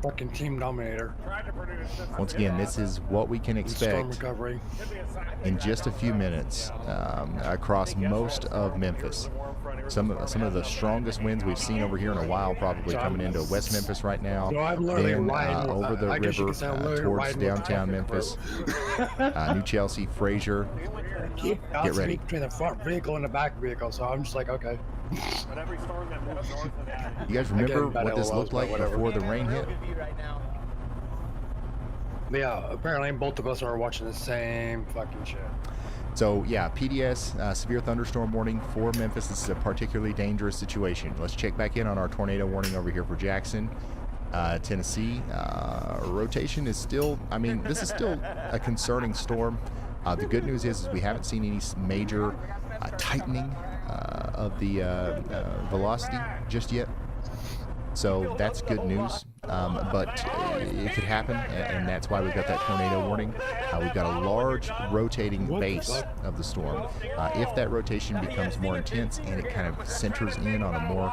fucking Team Dominator. Once again, this is what we can Storm expect recovery. in just a few minutes across most of Memphis. Some of the strongest winds we've seen over here in a while, probably coming into West Memphis right now. So I'm literally Then riding, over the I guess you river could say I'm literally towards riding with downtown traffic, Memphis, New Chelsea, Fraser. Keep Get ready. between the front vehicle and the back vehicle, so I'm just like, okay. You guys remember Again, what this bad looked like LOLs, but before the rain hit? But yeah, apparently both of us are watching the same fucking shit. So yeah, PDS, severe thunderstorm warning for Memphis. This is a particularly dangerous situation. Let's check back in on our tornado warning over here for Jackson, Tennessee. Rotation is still, I mean, this is still a concerning storm. The good news is we haven't seen any major tightening of the velocity just yet. So that's good news, but it could happen, and that's why we've got that tornado warning. We've got a large rotating base of the storm. If that rotation becomes more intense and it kind of centers in on a more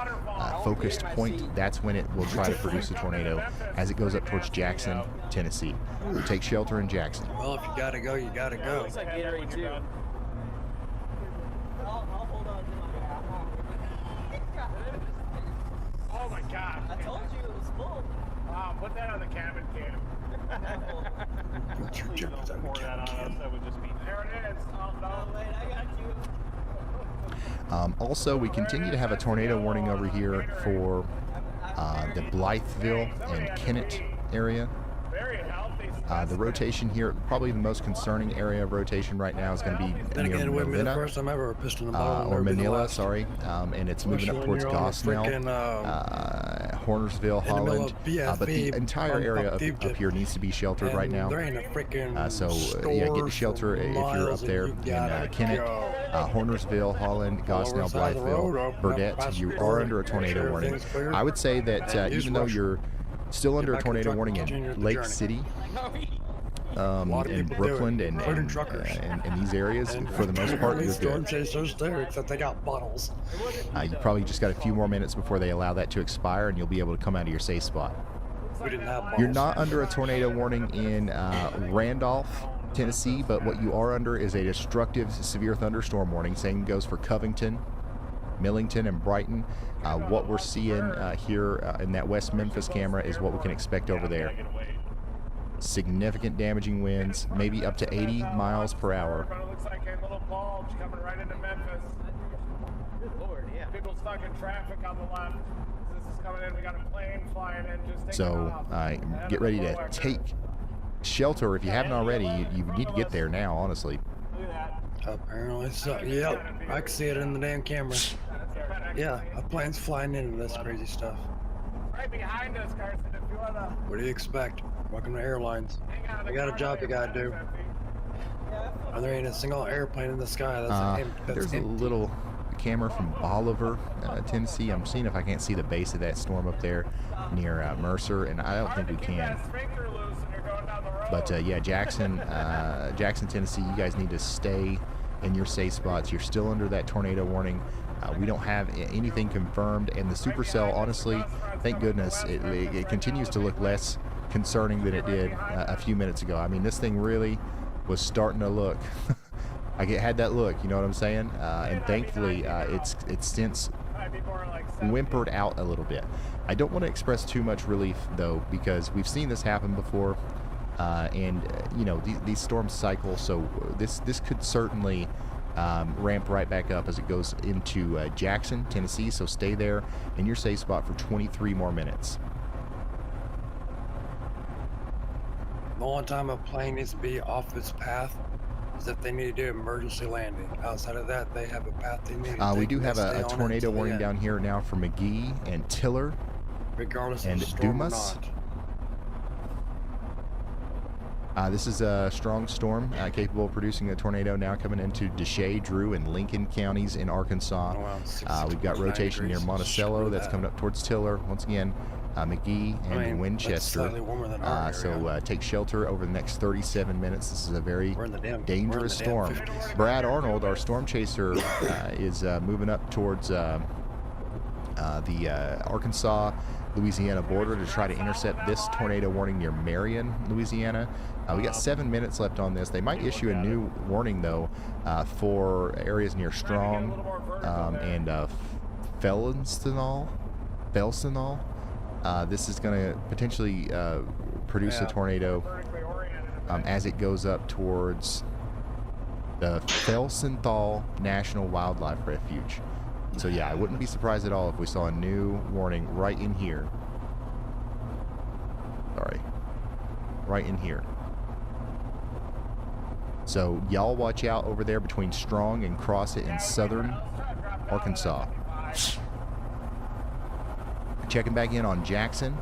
focused point, that's when it will try to produce a tornado as it goes up towards Jackson, Tennessee. We'll take shelter in Jackson. Well, if you gotta go, you gotta go. Oh my god. I told you it was full. Put that on the cabin cam. Put your chips on the Pour that on us, that would just be. There it is. Oh no. Wait, I got you. Also, we continue to have a tornado warning over here for the Blytheville and Kennett area. Very healthy. The rotation here, probably the most concerning area of rotation right now is going to be Then near again, it wouldn't be the Manila, first time ever a pistol in the bottle. or Manila, sorry, and it's moving up towards Gosnell, Hornersville, Holland, but the entire area up here needs to be sheltered right now. There ain't a freaking So yeah, get to shelter if you're up there in Kennett, Hornersville, Holland, Gosnell, Blytheville, Burdett. You are under a tornado warning. I would say that even though you're still under a tornado warning in Lake City, in Brooklyn and these areas, for the most part, you're Storm good. chasers there, except they got bottles. You probably just got a few more minutes before they allow that to expire, and you'll be able to come out of your safe spot. We didn't have bottles. You're not under a tornado warning in Randolph, Tennessee, but what you are under is a destructive severe thunderstorm warning. Same goes for Covington, Millington, and Brighton. What we're seeing here in that West Memphis camera is what we can expect over there. Significant damaging winds, maybe up to 80 miles per hour. It looks like a little bulge coming right into Memphis. Good lord, yeah. People stuck in traffic on the left. This is coming in. We got a plane flying in. Just taking So off. get ready to take shelter if you haven't already. You need to get there now, honestly. Look at that. Apparently so. Yep, I can see it in the damn camera. Yeah, a plane's flying into this crazy stuff. Right behind us, Carson, if you want to What do you expect? Welcome to airlines. hang out. They got a job you gotta do. And there ain't a single airplane in the sky that's There's a empty. little camera from Bolivar, Tennessee. I'm seeing if I can't see the base of that storm up there near Mercer, and I don't think we can. But yeah, Jackson, Tennessee, you guys need to stay in your safe spots. You're still under that tornado warning. We don't have anything confirmed, and the supercell, honestly, thank goodness, it continues to look less concerning than it did a few minutes ago. I mean, this thing really was starting to look like it had that look, you know what I'm saying? And thankfully, it's since whimpered out a little bit. I don't want to express too much relief, though, because we've seen this happen before, and you know, these storms cycle, so this could certainly ramp right back up as it goes into Jackson, Tennessee. So stay there in your safe spot for 23 more minutes. The only time a plane needs to be off its path is if they need to do emergency landing. Outside of that, they have a path they need to take. We do and have stay a on it tornado until the warning end, down here now for McGee and Tiller regardless and of the storm or Dumas. not. This is a strong storm capable of producing a tornado now coming into Deshay, Drew, and Lincoln counties in Arkansas. Around 60 We've got 29 rotation near degrees. Monticello Screw that's that. coming up towards Tiller. Once again, McGee and I mean, that's Winchester. slightly warmer than our area. So take shelter over the next 37 minutes. This is a very We're in the damn, dangerous we're in the storm. damn 50s. Brad Arnold, our storm chaser, is moving up towards the Arkansas, Louisiana border to try to intercept this tornado warning near Marion, Louisiana. We got 7 minutes left on this. They might issue a new warning, though, for areas near Strong and Felsenthal. This is going to potentially produce a tornado as it goes up towards the Felsenthal National Wildlife Refuge. So yeah, I wouldn't be surprised at all if we saw a new warning right in here. Sorry. Right in here. So y'all watch out over there between Strong and Crossett in southern Arkansas. Checking back in on Jackson.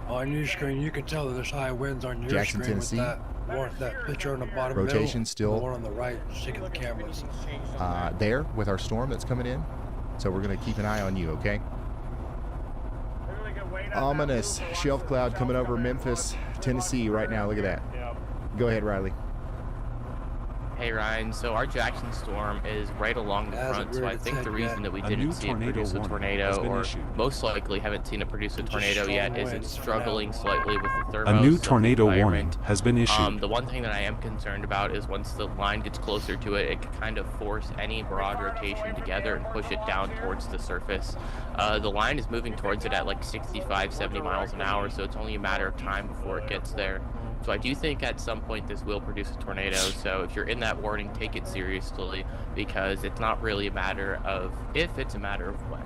On your screen, you can tell that there's high winds on your Jackson, screen Tennessee. with that picture on the bottom Rotation middle, still. the one on the right, shaking the cameras. There with our storm that's coming in. So we're going to keep an eye on you, okay? Ominous shelf cloud coming over Memphis, Tennessee right now. Look at that. Go ahead, Riley. Hey Ryan, so our Jackson storm is right along the Hasn't front, so I reared think its the head reason yet. that we A didn't new see it tornado produce a warning tornado, has been or issued. most likely haven't seen it produce a Just tornado strong yet, is winds it's for struggling now. slightly with the thermos A new of the tornado warning environment. has been issued. The one thing that I am concerned about is once the line gets closer to it, it can kind of force any broad rotation together and push it down towards the surface. The line is moving towards it at like 65, 70 miles an hour, so it's only a matter of time before it gets there. So I do think at some point this will produce a tornado, so if you're in that warning, take it seriously, because it's not really a matter of if, it's a matter of when.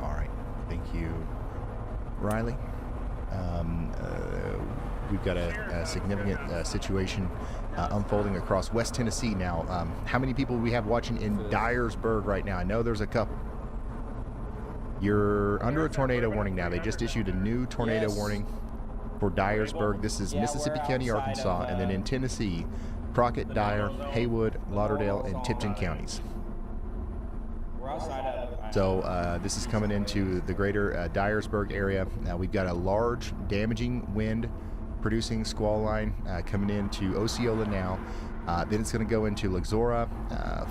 All right. Thank you, Riley. We've got a significant situation unfolding across West Tennessee now. How many people do we have watching in Dyersburg right now? I know there's a couple. You're under a tornado warning now. They just issued a new tornado warning for Dyersburg. This is Mississippi County, Arkansas, and then in Tennessee, Crockett, Dyer, Haywood, Lauderdale, and Tipton counties. So this is coming into the greater Dyersburg area. Now we've got a large damaging wind producing squall line coming into Osceola now. Then it's going to go into Luxora,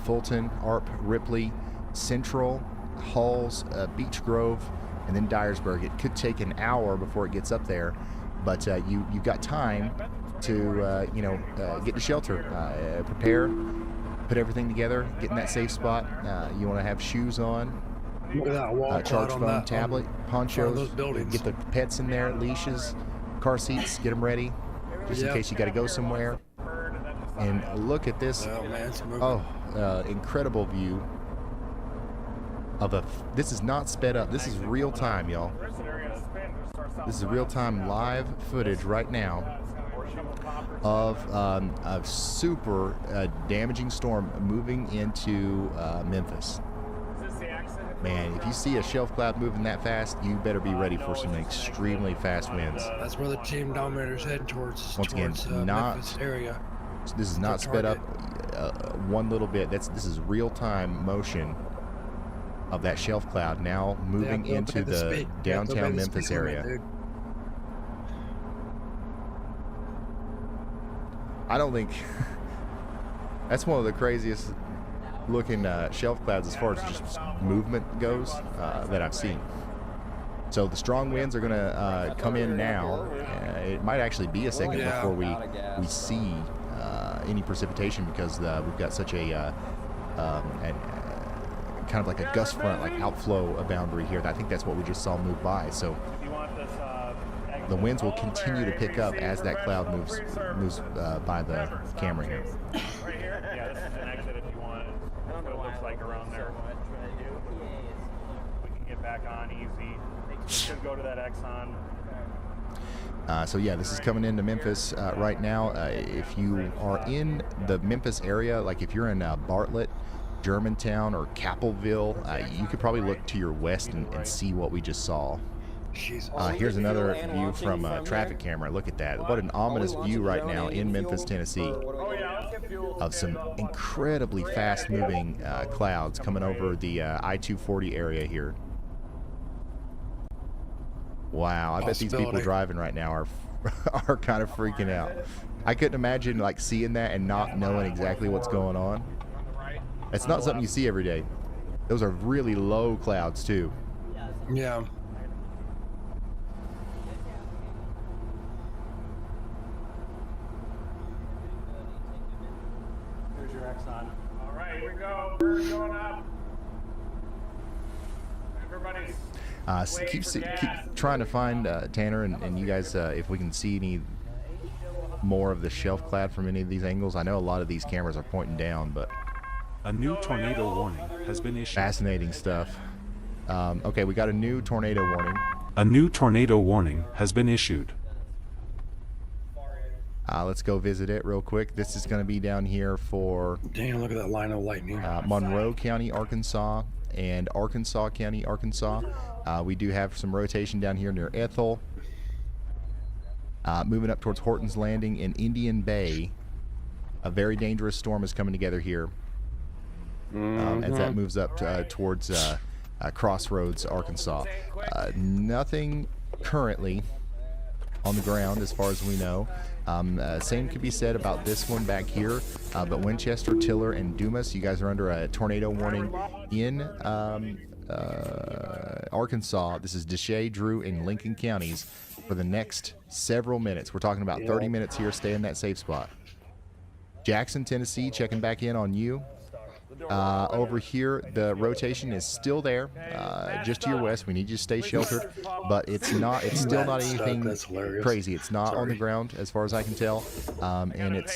Fulton, Arp, Ripley, Central, Halls, Beech Grove, and then Dyersburg. It could take an hour before it gets up there, but you've got time to get to shelter, prepare, put everything together, get in that safe spot. You want to have shoes on, Look at that wall charge cloud on phone, that, tablet, front of ponchos, those buildings. get the pets in there, leashes, car seats, get them ready, just in Yep. case you got to go somewhere. And look at this, Oh, man, it's moving. incredible view of this is not sped up. This is real time, y'all. This is real time live footage right now of a super damaging storm moving into Memphis. Man, if you see a shelf cloud moving that fast, you better be ready for some extremely fast winds. That's where the team Dominator's heading towards. Once again, towards, not- Memphis area. This is not sped up one little bit. This is real time motion of that shelf cloud now moving They have into to obey the speed. They have to obey downtown the Memphis speed limit, area. dude. I don't think that's one of the craziest looking shelf clouds as far as just movement goes that I've seen. So the strong winds are going to come in now. It might actually be a second before we see any precipitation because we've got such a kind of like a gust front, like outflow boundary here. I think that's what we just saw move by. So the winds will continue to pick up as that cloud moves by the camera here. Right here? Yeah, this is an exit if you want. That's what it looks like around there. We can get back on easy. Should go to that Exxon. So yeah, this is coming into Memphis right now. If you are in the Memphis area, like if you're in Bartlett, Germantown, or Capelville, you could probably look to your west and see what we just saw. Here's another view from a traffic camera. Look at that. What an ominous view right now in Memphis, Tennessee, of some incredibly fast-moving clouds coming over the I-240 area here. Wow, I bet these people driving right now are kind of freaking out. I couldn't imagine like seeing that and not knowing exactly what's going on. It's not something you see every day. Those are really low clouds too. Yeah. There's your Exxon. All right, here we go. We're going up. Everybody's Keep trying to find Tanner and you guys if we can see any more of the shelf cloud from any of these angles. I know a lot of these cameras are pointing down, but a new tornado warning has been issued. Fascinating stuff. Okay, we got a new tornado warning. A new tornado warning has been issued. Let's go visit it real quick. This is going to be down here for Damn, look at that line of lightning. Monroe County, Arkansas, and Arkansas County, Arkansas. We do have some rotation down here near Ethel. Moving up towards Horton's Landing in Indian Bay. A very dangerous storm is coming together here as that moves up towards Crossroads, Arkansas. Nothing currently on the ground as far as we know. Same could be said about this one back here, but Winchester, Tiller, and Dumas, you guys are under a tornado warning in Arkansas. This is Deshay, Drew, and Lincoln counties for the next several minutes. We're talking about 30 minutes here. Stay in that safe spot. Jackson, Tennessee, checking back in on you. Over here, the rotation is still there, just to your west. We need you to stay sheltered, but it's still not anything crazy. It's not on the ground as far as I can tell, and it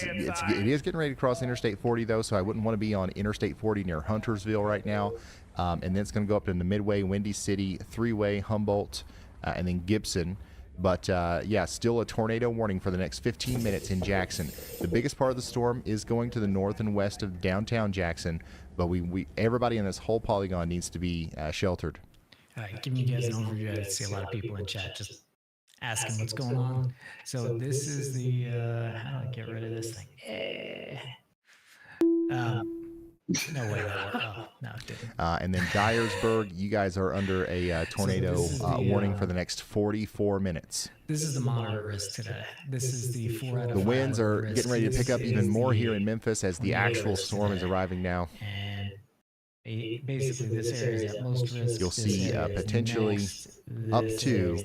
is getting ready to cross Interstate 40 though, so I wouldn't want to be on Interstate 40 near Huntersville right now. And then it's going to go up into Midway, Windy City, Three-Way, Humboldt, and then Gibson. But yeah, still a tornado warning for the next 15 minutes in Jackson. The biggest part of the storm is going to the north and west of downtown Jackson, but everybody in this whole polygon needs to be sheltered. All right, giving you guys an overview. I see a lot of people in chat just asking what's going on. So this is the how do I get rid of this thing? No way that worked. Oh, no, it didn't. And then Dyersburg, you guys are under a tornado warning for the next 44 minutes. This is the moderate risk today. This is the 4 out of 5. The winds are getting ready to pick up even more here in Memphis as the actual storm is arriving now. And basically, this area is at most risk. You'll see potentially up to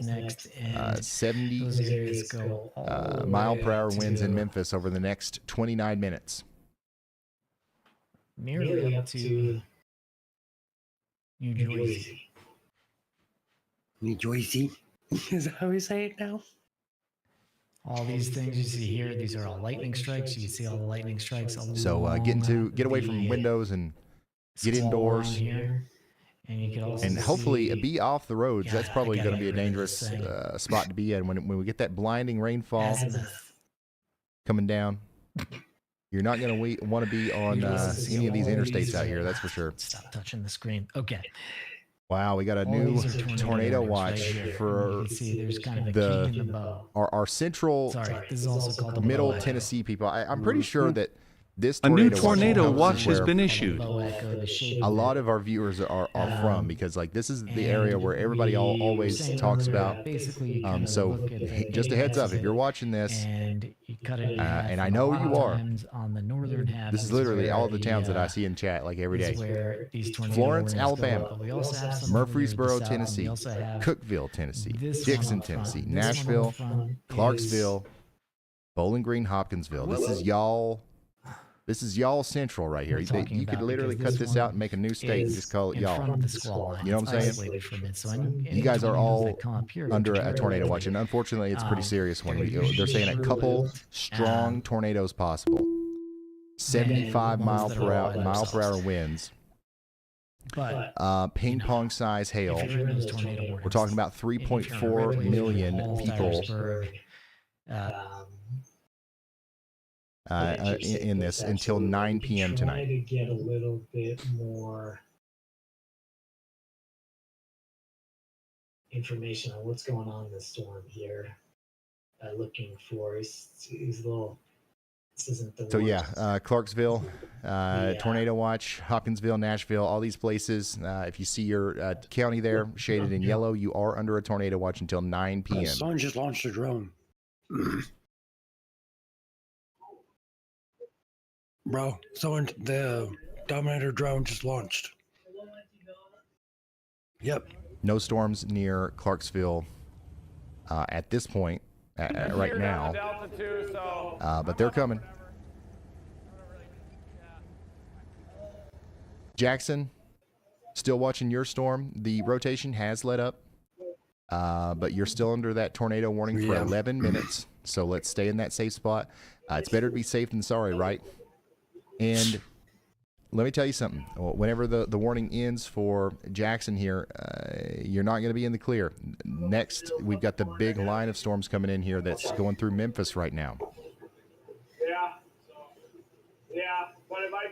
70 mile per hour winds in Memphis over the next 29 minutes. Nearly up to New Jersey. New Jersey? Is that how we say it now? All these things you see here, these are all lightning strikes. You can see all the lightning strikes. So get away from windows and get indoors. Here. And you can also hopefully be off the roads. That's probably going to be a dangerous spot to be in when we get that blinding rainfall coming down. You're not going to want to be on any of these interstates out here, that's for sure. Stop touching the screen. Okay. Wow, we got a new tornado watch for our central, this is also called middle Tennessee people. I'm pretty sure that This A new tornado tornado watch watch is has where been Kind of issued. low echo, the shape a of lot it. of our viewers are from, because like this is the area And where everybody we were always saying talks earlier about. that basically you kind of So look at the just a data heads up, of if you're it watching this, and you cut it in half. and I and a know lot you of are. times on the northern half. This is literally all the where towns that I the, see in chat like every is day. where these tornado Florence, warnings go up. Alabama, But we also have some over there to the Murfreesboro, south, and we Tennessee, also have Cookeville, Tennessee, this Dixon, one up front. Tennessee, This one up Nashville, front is- Clarksville, Bowling Green, Hopkinsville. This is y'all. This is y'all central right here. we're talking You could about, literally because cut this one out and make a new state and is just call it in y'all. front of the squall line. You know It's what I'm saying? isolated from it. So any You guys are tornadoes all that come up here, under which a are tornado very watch, and unfortunately, it's pretty serious one. They're saying a short couple lived, strong tornadoes possible. 75 ones mile that per are all hour by mile per hour themselves. winds. But Ping pong size hail. if you're in those tornado warnings, We're talking about if you're in a 3.4 red wave, million Hall, people Dyersburg, in this until 9 p.m. tonight. To get a little bit more information on what's going on in the storm here. Looking for these little. This isn't the So worst. yeah, Clarksville, tornado watch, Hopkinsville, Nashville, all these places. If you see your county there shaded in yellow, you are under a tornado watch until 9 p.m. Someone just launched a drone. Bro, the Dominator drone just launched. Yep. No storms near Clarksville at this point, right now, but they're coming. Jackson, still watching your storm. The rotation has let up, but you're still under that tornado warning for 11 minutes, so let's stay in that safe spot. It's better to be safe than sorry, right? And let me tell you something. Whenever the warning ends for Jackson here, you're not going to be in the clear. Next, we've got the big line of storms coming in here that's going through Memphis right now.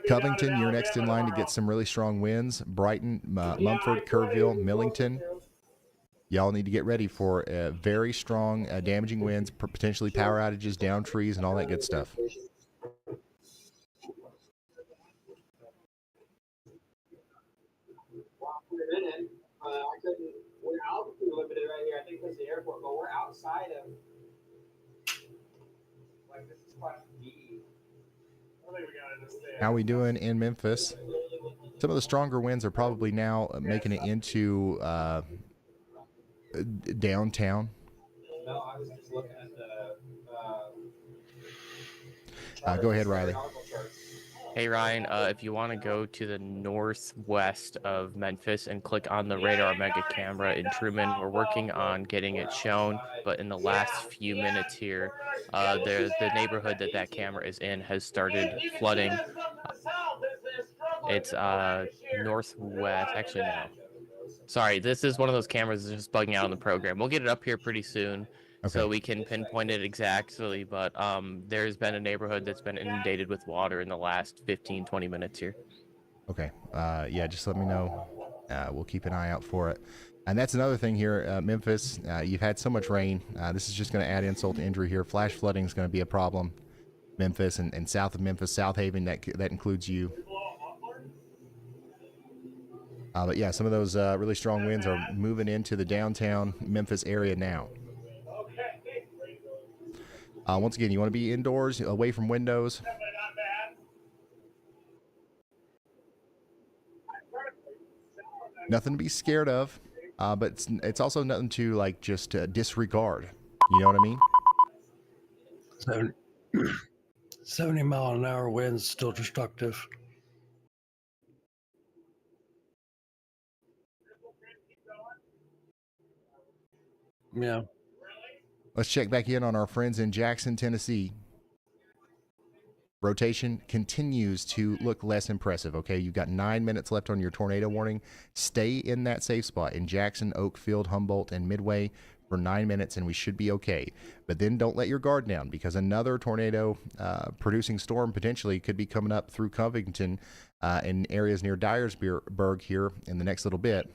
Covington, you're next in line to get some really strong winds. Brighton, Mumford, Kerrville, Millington. Y'all need to get ready for very strong damaging winds, potentially power outages, down trees, and all that good stuff. We're altitude limited right here. I think that's the airport, but we're outside of. Like this is quite deep. How we doing in Memphis? Some of the stronger winds are probably now making it into downtown. No, I was just looking at the. Go ahead, Riley. Hey Ryan, if you want to go to the northwest of Memphis and click on the Radar Mega Camera in Truman, we're working on getting it shown, but in the last few minutes here, the neighborhood that camera is in has started flooding. It's northwest, actually no. Sorry, this is one of those cameras that's just bugging out on the program. We'll get it up here pretty soon. Okay. So we can pinpoint it exactly, but there's been a neighborhood that's been inundated with water in the last 15-20 minutes here. Okay. Yeah, just let me know. We'll keep an eye out for it. And that's another thing here, Memphis. You've had so much rain. This is just going to add insult to injury here. Flash flooding is going to be a problem. Memphis and south of Memphis, South Haven, that includes you. But yeah, some of those really strong winds are moving into the downtown Memphis area now. Once again, you want to be indoors, away from windows. Nothing to be scared of, but it's also nothing to like just disregard. You know what I mean? 70-mile-an-hour winds still destructive. Yeah. Let's check back in on our friends in Jackson, Tennessee. Rotation continues to look less impressive, okay? You've got 9 minutes left on your tornado warning. Stay in that safe spot in Jackson, Oakfield, Humboldt, and Midway for 9 minutes, and we should be okay. But then don't let your guard down, because another tornado producing storm potentially could be coming up through Covington in areas near Dyersburg here in the next little bit.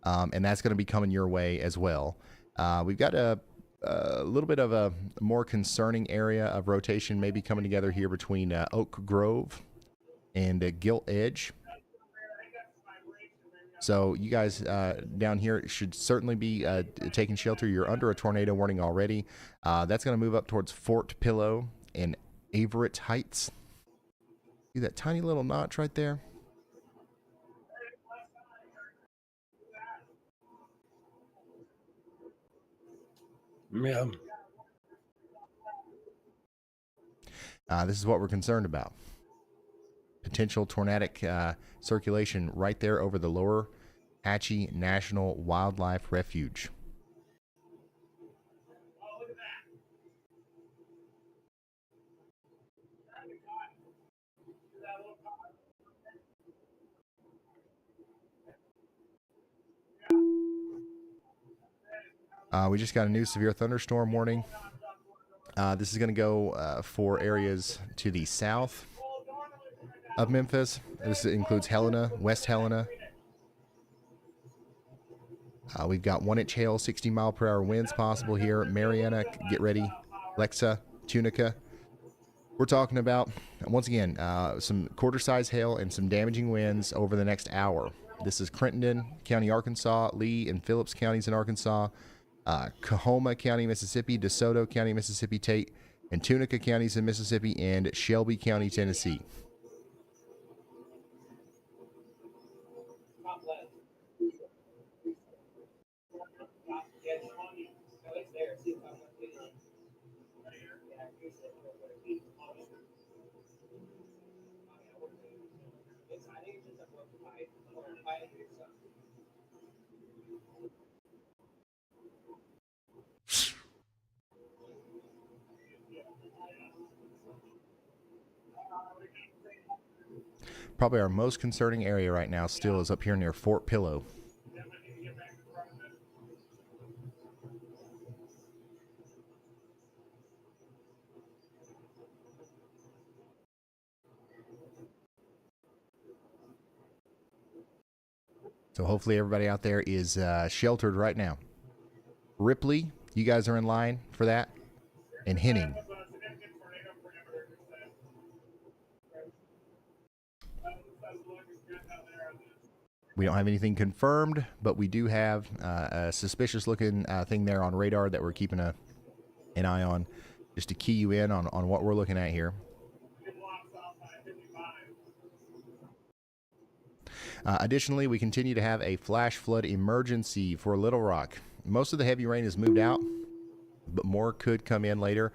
And that's going to be coming your way as well. We've got a little bit of a more concerning area of rotation maybe coming together here between Oak Grove and Gilt Edge. So you guys down here should certainly be taking shelter. You're under a tornado warning already. That's going to move up towards Fort Pillow and Averett Heights. See that tiny little notch right there? Yeah. This is what we're concerned about. Potential tornadic circulation right there over the Lower Hatchie National Wildlife Refuge. We just got a new severe thunderstorm warning. This is going to go for areas to the south of Memphis. This includes Helena, West Helena. We've got 1-inch hail, 60-mile-per-hour winds possible here. Marietta, get ready. Lexa, Tunica. We're talking about, once again, some quarter-size hail and some damaging winds over the next hour. This is Crittenden County, Arkansas, Lee and Phillips counties in Arkansas, Coahoma County, Mississippi, DeSoto County, Mississippi, Tate and Tunica counties in Mississippi, and Shelby County, Tennessee. Probably our most concerning area right now still is up here near Fort Pillow. So hopefully everybody out there is sheltered right now. Ripley, you guys are in line for that. And Henning. We don't have anything confirmed, but we do have a suspicious looking thing there on radar that we're keeping an eye on, just to key you in on what we're looking at here. Additionally, we continue to have a flash flood emergency for Little Rock. Most of the heavy rain has moved out, but more could come in later.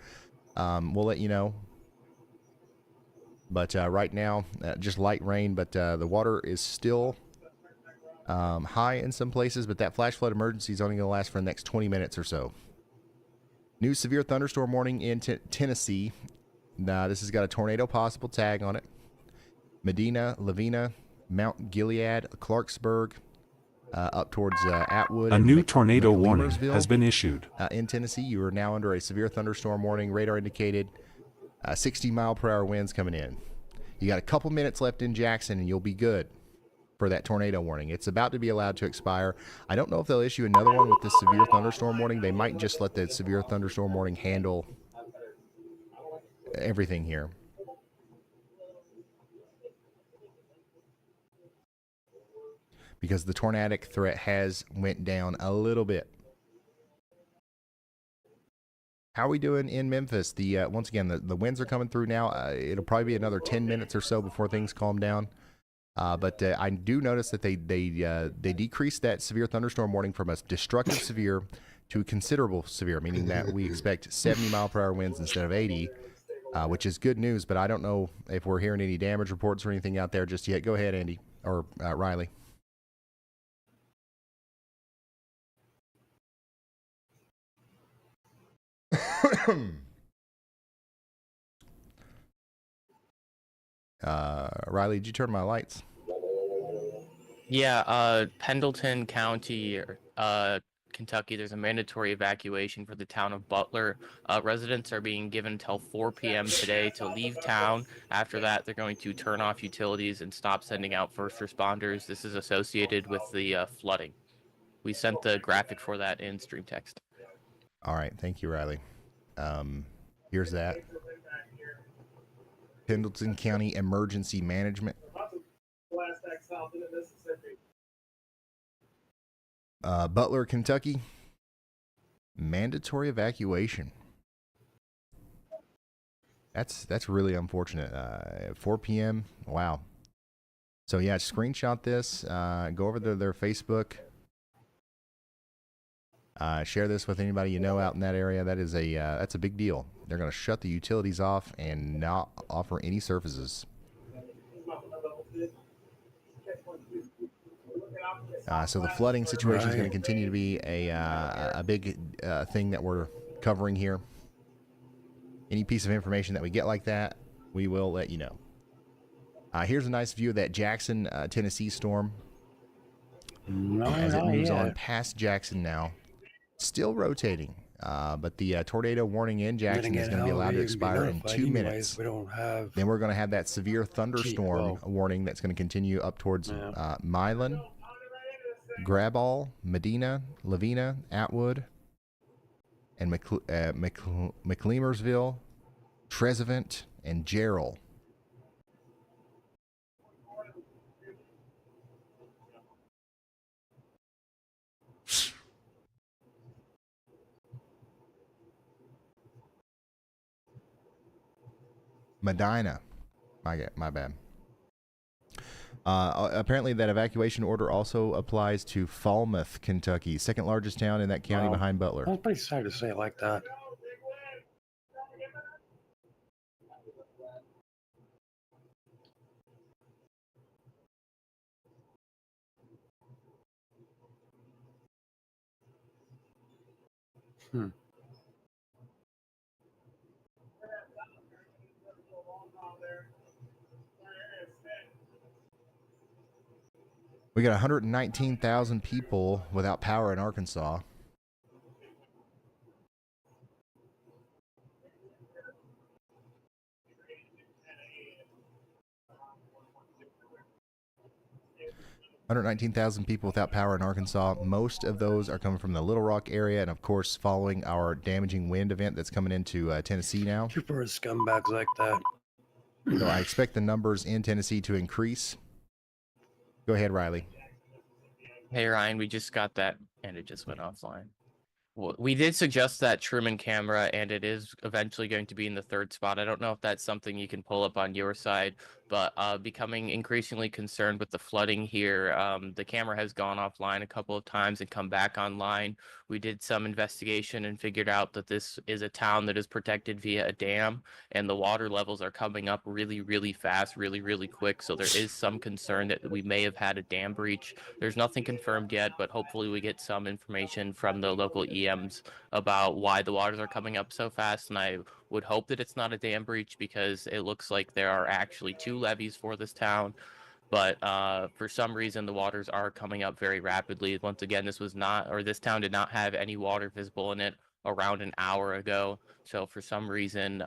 We'll let you know. But right now, just light rain, but the water is still high in some places, but that flash flood emergency is only going to last for the next 20 minutes or so. New severe thunderstorm warning in Tennessee. This has got a tornado possible tag on it. Medina, Lavina, Mount Gilead, Clarksburg, up towards Atwood. A new tornado warning has been issued. In Tennessee, you are now under a severe thunderstorm warning. Radar indicated 60-mile-per-hour winds coming in. You got a couple minutes left in Jackson, and you'll be good for that tornado warning. It's about to be allowed to expire. I don't know if they'll issue another one with this severe thunderstorm warning. They might just let the severe thunderstorm warning handle everything here. Because the tornadic threat has went down a little bit. How are we doing in Memphis? Once again, the winds are coming through now. It'll probably be another 10 minutes or so before things calm down. But I do notice that they decreased that severe thunderstorm warning from a destructive severe to considerable severe, meaning that we expect 70-mile-per-hour winds instead of 80, which is good news. But I don't know if we're hearing any damage reports or anything out there just yet. Go ahead, Andy, or Riley. Riley, did you turn my lights? Yeah, Pendleton County, Kentucky, there's a mandatory evacuation for the town of Butler. Residents are being given until 4 p.m. today to leave town. After that, they're going to turn off utilities and stop sending out first responders. This is associated with the flooding. We sent the graphic for that in stream text. All right, thank you, Riley. Here's that. Pendleton County Emergency Management. Butler, Kentucky. Mandatory evacuation. That's really unfortunate. 4 p.m. Wow. So yeah, screenshot this. Go over to their Facebook. Share this with anybody you know out in that area. That's a big deal. They're going to shut the utilities off and not offer any services. So the flooding situation is going to continue to be a big thing that we're covering here. Any piece of information that we get like that, we will let you know. Here's a nice view of that Jackson, Tennessee storm. As it moves on past Jackson now. Still rotating, but the tornado warning in Jackson is going to be allowed to expire in 2 minutes. Then we're going to have that severe thunderstorm warning that's going to continue up towards Milan, Graball, Medina, Lavina, Atwood, and McLemersville, Trezevant, and Jarrell. Medina. My bad. Apparently that evacuation order also applies to Falmouth, Kentucky, second largest town in that county behind Butler. That's pretty sad to say it like that. We got 119,000 people without power in Arkansas. People without power in Arkansas. Most of those are coming from the Little Rock area, and of course, following our damaging wind event that's coming into Tennessee now. Super scumbags like that. So I expect the numbers in Tennessee to increase. Go ahead, Riley. Hey, Ryan, we just got that, and it just went offline. Well, we did suggest that Truman camera, and it is eventually going to be in the third spot. I don't know if that's something you can pull up on your side, but becoming increasingly concerned with the flooding here. The camera has gone offline a couple of times and come back online. We did some investigation and figured out that this is a town that is protected via a dam, and the water levels are coming up really, really fast, really, really quick. So there is some concern that we may have had a dam breach. There's nothing confirmed yet, but hopefully we get some information from the local EMs about why the waters are coming up so fast. And I would hope that it's not a dam breach, because it looks like there are actually 2 levees for this town. But for some reason, the waters are coming up very rapidly. Once again, this town did not have any water visible in it around an hour ago. So for some reason,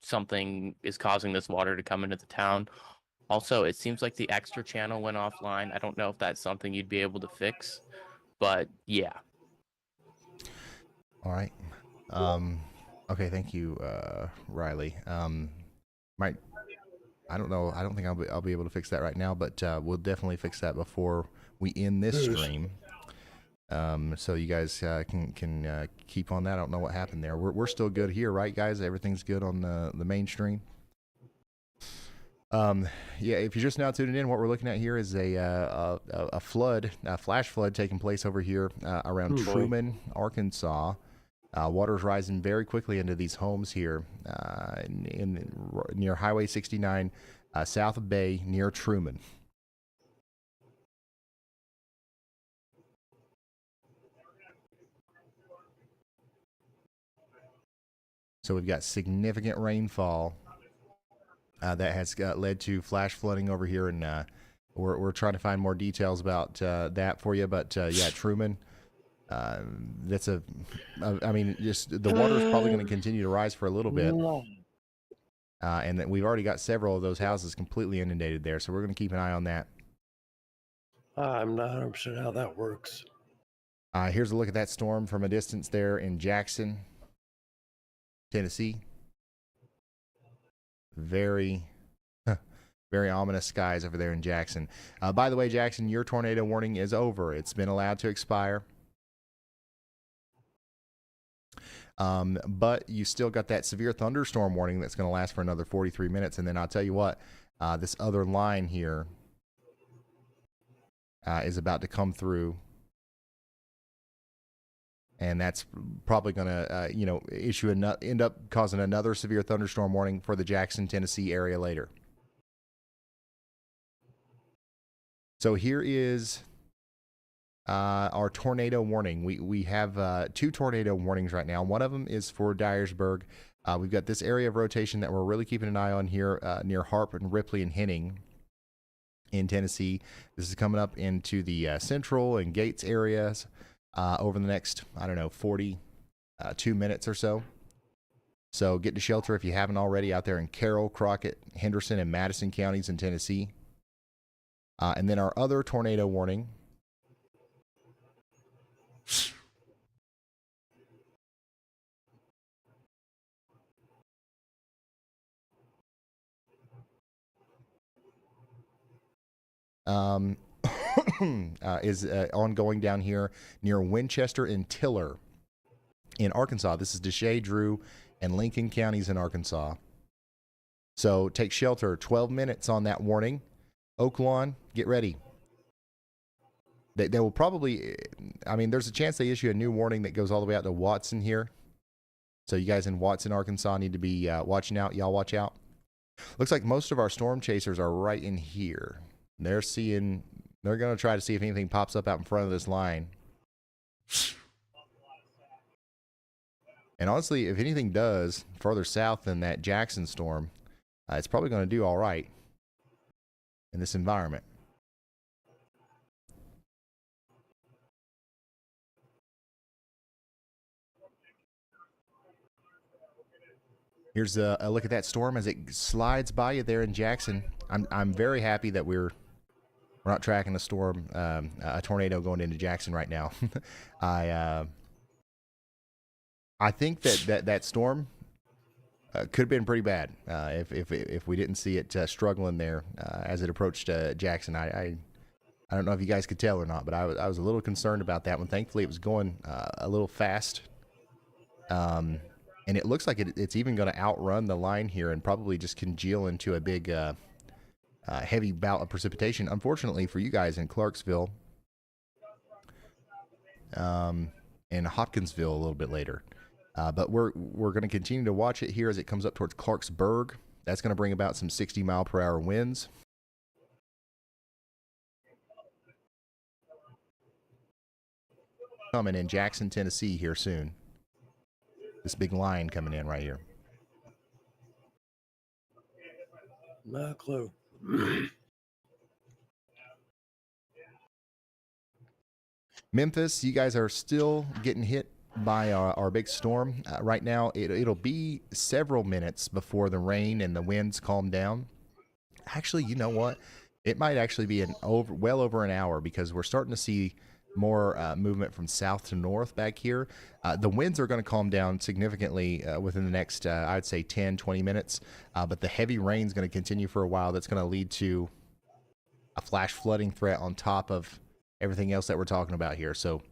something is causing this water to come into the town. Also, it seems like the extra channel went offline. I don't know if that's something you'd be able to fix, but yeah. All right. Okay, thank you, Riley. I don't know. I don't think I'll be able to fix that right now, but we'll definitely fix that before we end this stream. So you guys can keep on that. I don't know what happened there. We're still good here, right, guys? Everything's good on the main stream. Yeah, if you're just now tuning in, what we're looking at here is a flash flood taking place over here around Truman, Arkansas. Water's rising very quickly into these homes here near Highway 69, south of Bay, near Truman. So we've got significant rainfall that has led to flash flooding over here, and we're trying to find more details about that for you. But yeah, Truman. That's I mean, just the water is probably going to continue to rise for a little bit. And that we've already got several of those houses completely inundated there. So we're going to keep an eye on that. I'm not 100% how that works. Here's a look at that storm from a distance there in Jackson, Tennessee. Very, very ominous skies over there in Jackson. By the way, Jackson, your tornado warning is over. It's been allowed to expire. But you still got that severe thunderstorm warning that's going to last for another 43 minutes. And then I'll tell you what, this other line here is about to come through. And that's probably going to, end up causing another severe thunderstorm warning for the Jackson, Tennessee area later. So here is our tornado warning. We have 2 tornado warnings right now. One of them is for Dyersburg. We've got this area of rotation that we're really keeping an eye on here near Harp and Ripley and Henning in Tennessee. This is coming up into the Central and Gates areas. Over the next, 42 minutes or so. So get to shelter if you haven't already out there in Carroll, Crockett, Henderson, and Madison counties in Tennessee. And then our other tornado warning is ongoing down here near Winchester and Tiller in Arkansas. This is Deshay, Drew, and Lincoln counties in Arkansas. So take shelter. 12 minutes on that warning. Oaklawn, get ready. They will probably, there's a chance they issue a new warning that goes all the way out to Watson here. So you guys in Watson, Arkansas need to be watching out. Y'all watch out. Looks like most of our storm chasers are right in here. They're going to try to see if anything pops up out in front of this line. And honestly, if anything does further south than that Jackson storm, it's probably going to do all right in this environment. Here's a look at that storm as it slides by you there in Jackson. I'm very happy that we're not tracking a storm, a tornado going into Jackson right now. I think that storm could have been pretty bad if we didn't see it struggling there as it approached Jackson. I don't know if you guys could tell or not, but I was a little concerned about that one. Thankfully, it was going a little fast. And it looks like it's even going to outrun the line here and probably just congeal into a big heavy bout of precipitation. Unfortunately for you guys in Clarksville and Hopkinsville a little bit later. But we're going to continue to watch it here as it comes up towards Clarksburg. That's going to bring about some 60-mile-per-hour winds. Coming in Jackson, Tennessee here soon. This big line coming in right here. No clue. Memphis, you guys are still getting hit by our big storm. Right now, it'll be several minutes before the rain and the winds calm down. Actually, you know what? It might actually be well over an hour because we're starting to see more movement from south to north back here. The winds are going to calm down significantly within the next, I'd say, 10, 20 minutes. But the heavy rain is going to continue for a while. That's going to lead to a flash flooding threat on top of everything else that we're talking about here. So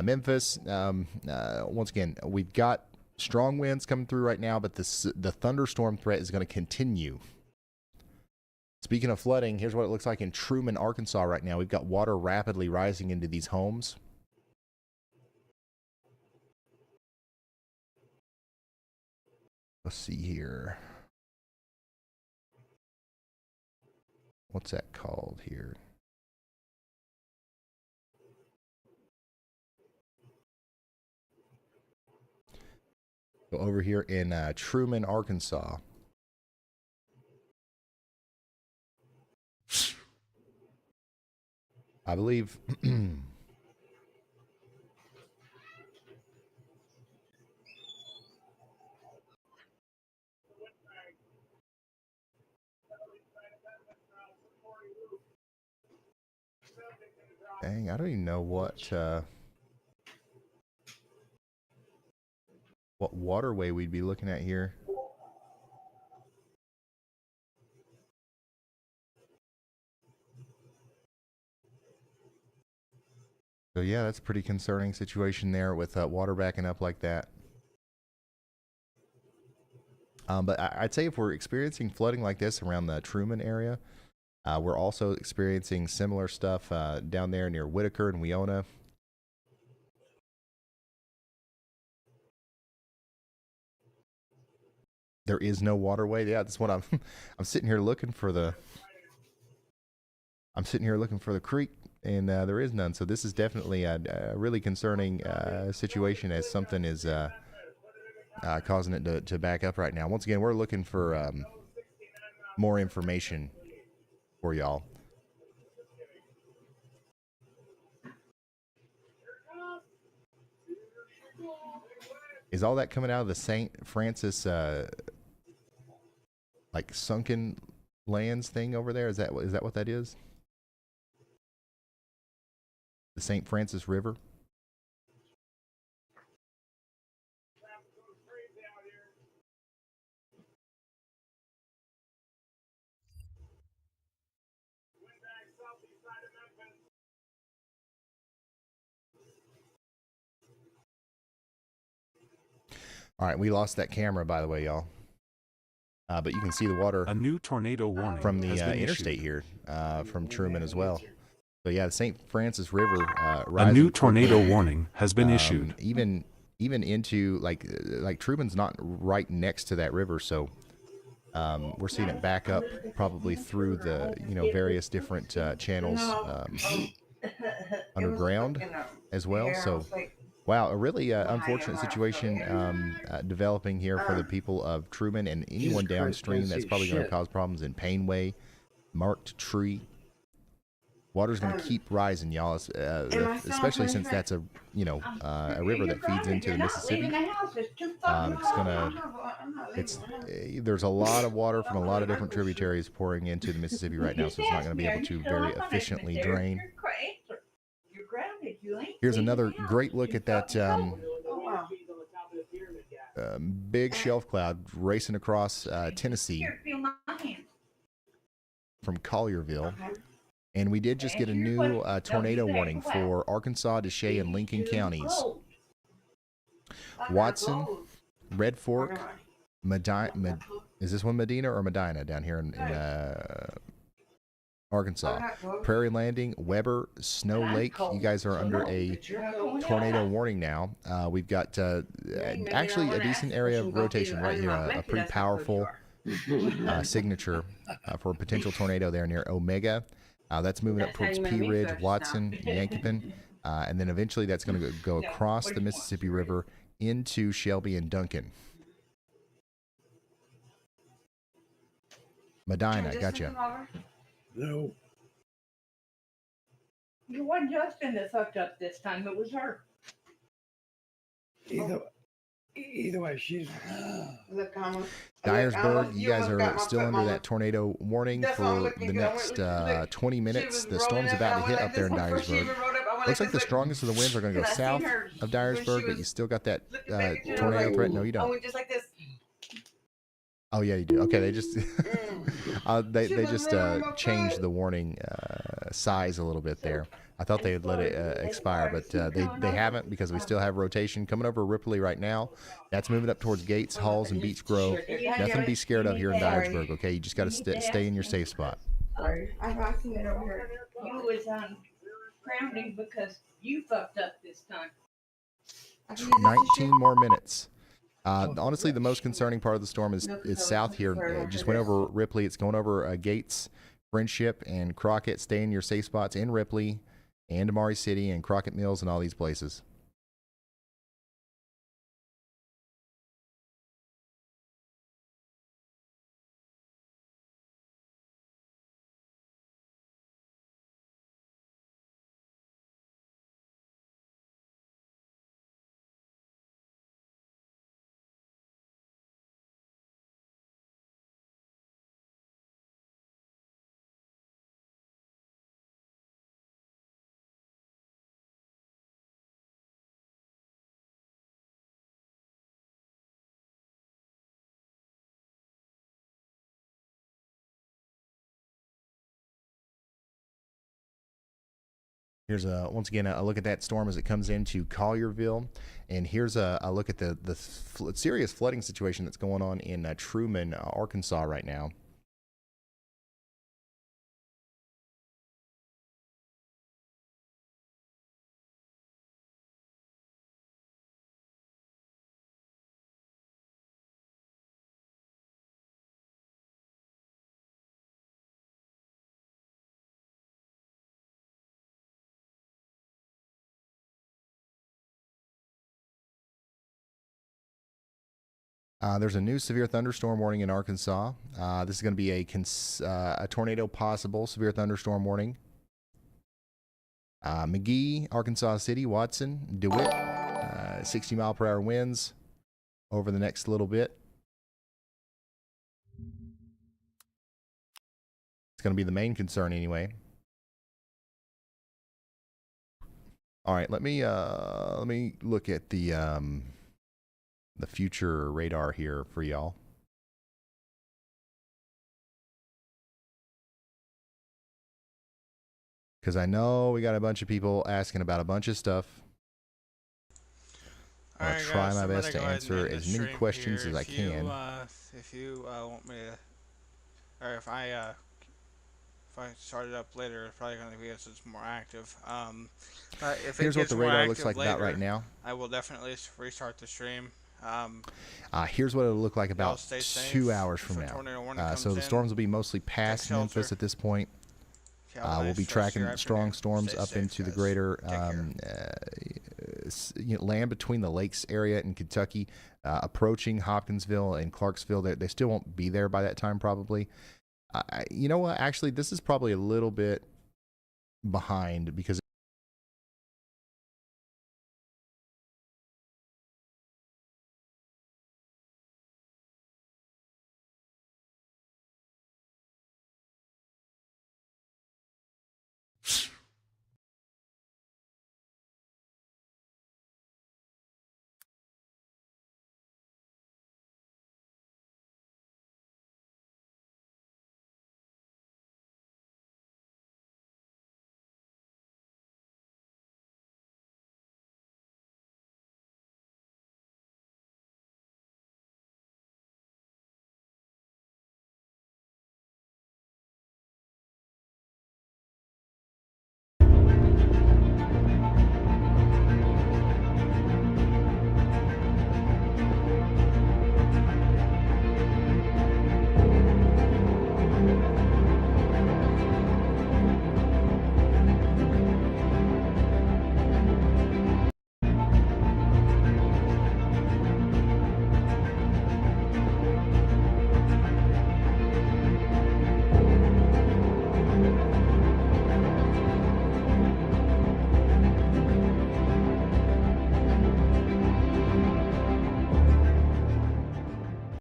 Memphis, once again, we've got strong winds coming through right now, but the thunderstorm threat is going to continue. Speaking of flooding, here's what it looks like in Truman, Arkansas right now. We've got water rapidly rising into these homes. Let's see here. What's that called here? So over here in Truman, Arkansas. I believe dang, I don't even know what what waterway we'd be looking at here. So yeah, that's a pretty concerning situation there with water backing up like that. But I'd say if we're experiencing flooding like this around the Truman area, we're also experiencing similar stuff down there near Whitaker and Weona. There is no waterway. Yeah, that's what I'm sitting here looking for the creek, and there is none. So this is definitely a really concerning situation, as something is causing it to back up right now. Once again, we're looking for more information for y'all. Is all that coming out of the St. Francis like sunken lands thing over there? Is that what that is? The St. Francis River? All right, we lost that camera, by the way, y'all. But you can see the water. A new tornado warning from the has been interstate issued. here, from Truman as well. So yeah, the St. Francis River. A new tornado warning has been issued. Even into like Truman's not right next to that river, so we're seeing it back up probably through the various different channels underground as well. So. Wow, a really unfortunate situation developing here for the people of Truman and anyone downstream. That's probably going to cause problems in Painway, Marked Tree. Water's going to keep rising, y'all, especially since that's a river that feeds into the Mississippi. There's a lot of water from a lot of different tributaries pouring into the Mississippi right now, so it's not going to be able to very efficiently drain. Here's another great look at that big shelf cloud racing across Tennessee from Collierville. And we did just get a new tornado warning for Arkansas, Deshay, and Lincoln counties. Watson, Red Fork, Medina. Is this one Medina or Medina down here in Arkansas? Prairie Landing, Weber, Snow Lake. You guys are under a tornado warning now. We've got actually a decent area of rotation right here. A pretty powerful signature for a potential tornado there near Omega. That's moving up towards Pea Ridge, Watson, Yankton, and then eventually that's going to go across the Mississippi River into Shelby and Duncan. Medina, gotcha. No. It wasn't Justin that fucked up this time. It was her. Either way, she's. Dyersburg, you guys are still under that tornado warning for the next 20 minutes. The storm's about to hit up there in Dyersburg. Looks like the strongest of the winds are going to go south of Dyersburg, but you still got that tornado threat. No, you don't. Just like this. Oh yeah, you do. Okay, they just they just changed the warning size a little bit there. I thought they would let it expire, but they haven't, because we still have rotation coming over Ripley right now. That's moving up towards Gates, Halls, and Beech Grove. Nothing to be scared of here in Dyersburg. Okay, you just got to stay in your safe spot. Sorry, I've seen it over here. You was grounding because you fucked up this time. 19 more minutes. Honestly, the most concerning part of the storm is south here. It just went over Ripley. It's going over Gates, Friendship, and Crockett. Stay in your safe spots in Ripley and Amari City and Crockett Mills and all these places. Here's once again a look at that storm as it comes into Collierville, and here's a look at the serious flooding situation that's going on in Truman, Arkansas right now. There's a new severe thunderstorm warning in Arkansas. This is going to be a tornado possible severe thunderstorm warning. McGee, Arkansas City, Watson, DeWitt, 60-mile-per-hour winds over the next little bit. It's going to be the main concern anyway. All right, let me look at the future radar here for y'all. Because I know we got a bunch of people asking about a bunch of stuff. I'm going to try my best to answer as many questions as I can. If you want me to, or if I start it up later, it's probably going to be as it's more active. If Here's what the radar looks like about right now. I will definitely restart the stream. Here's what it'll look like about 2 hours from now. So the storms will be mostly past Memphis at this point. We'll be tracking strong storms up into the greater land between the lakes area in Kentucky, approaching Hopkinsville and Clarksville. They still won't be there by that time probably. You know what? Actually, this is probably a little bit behind because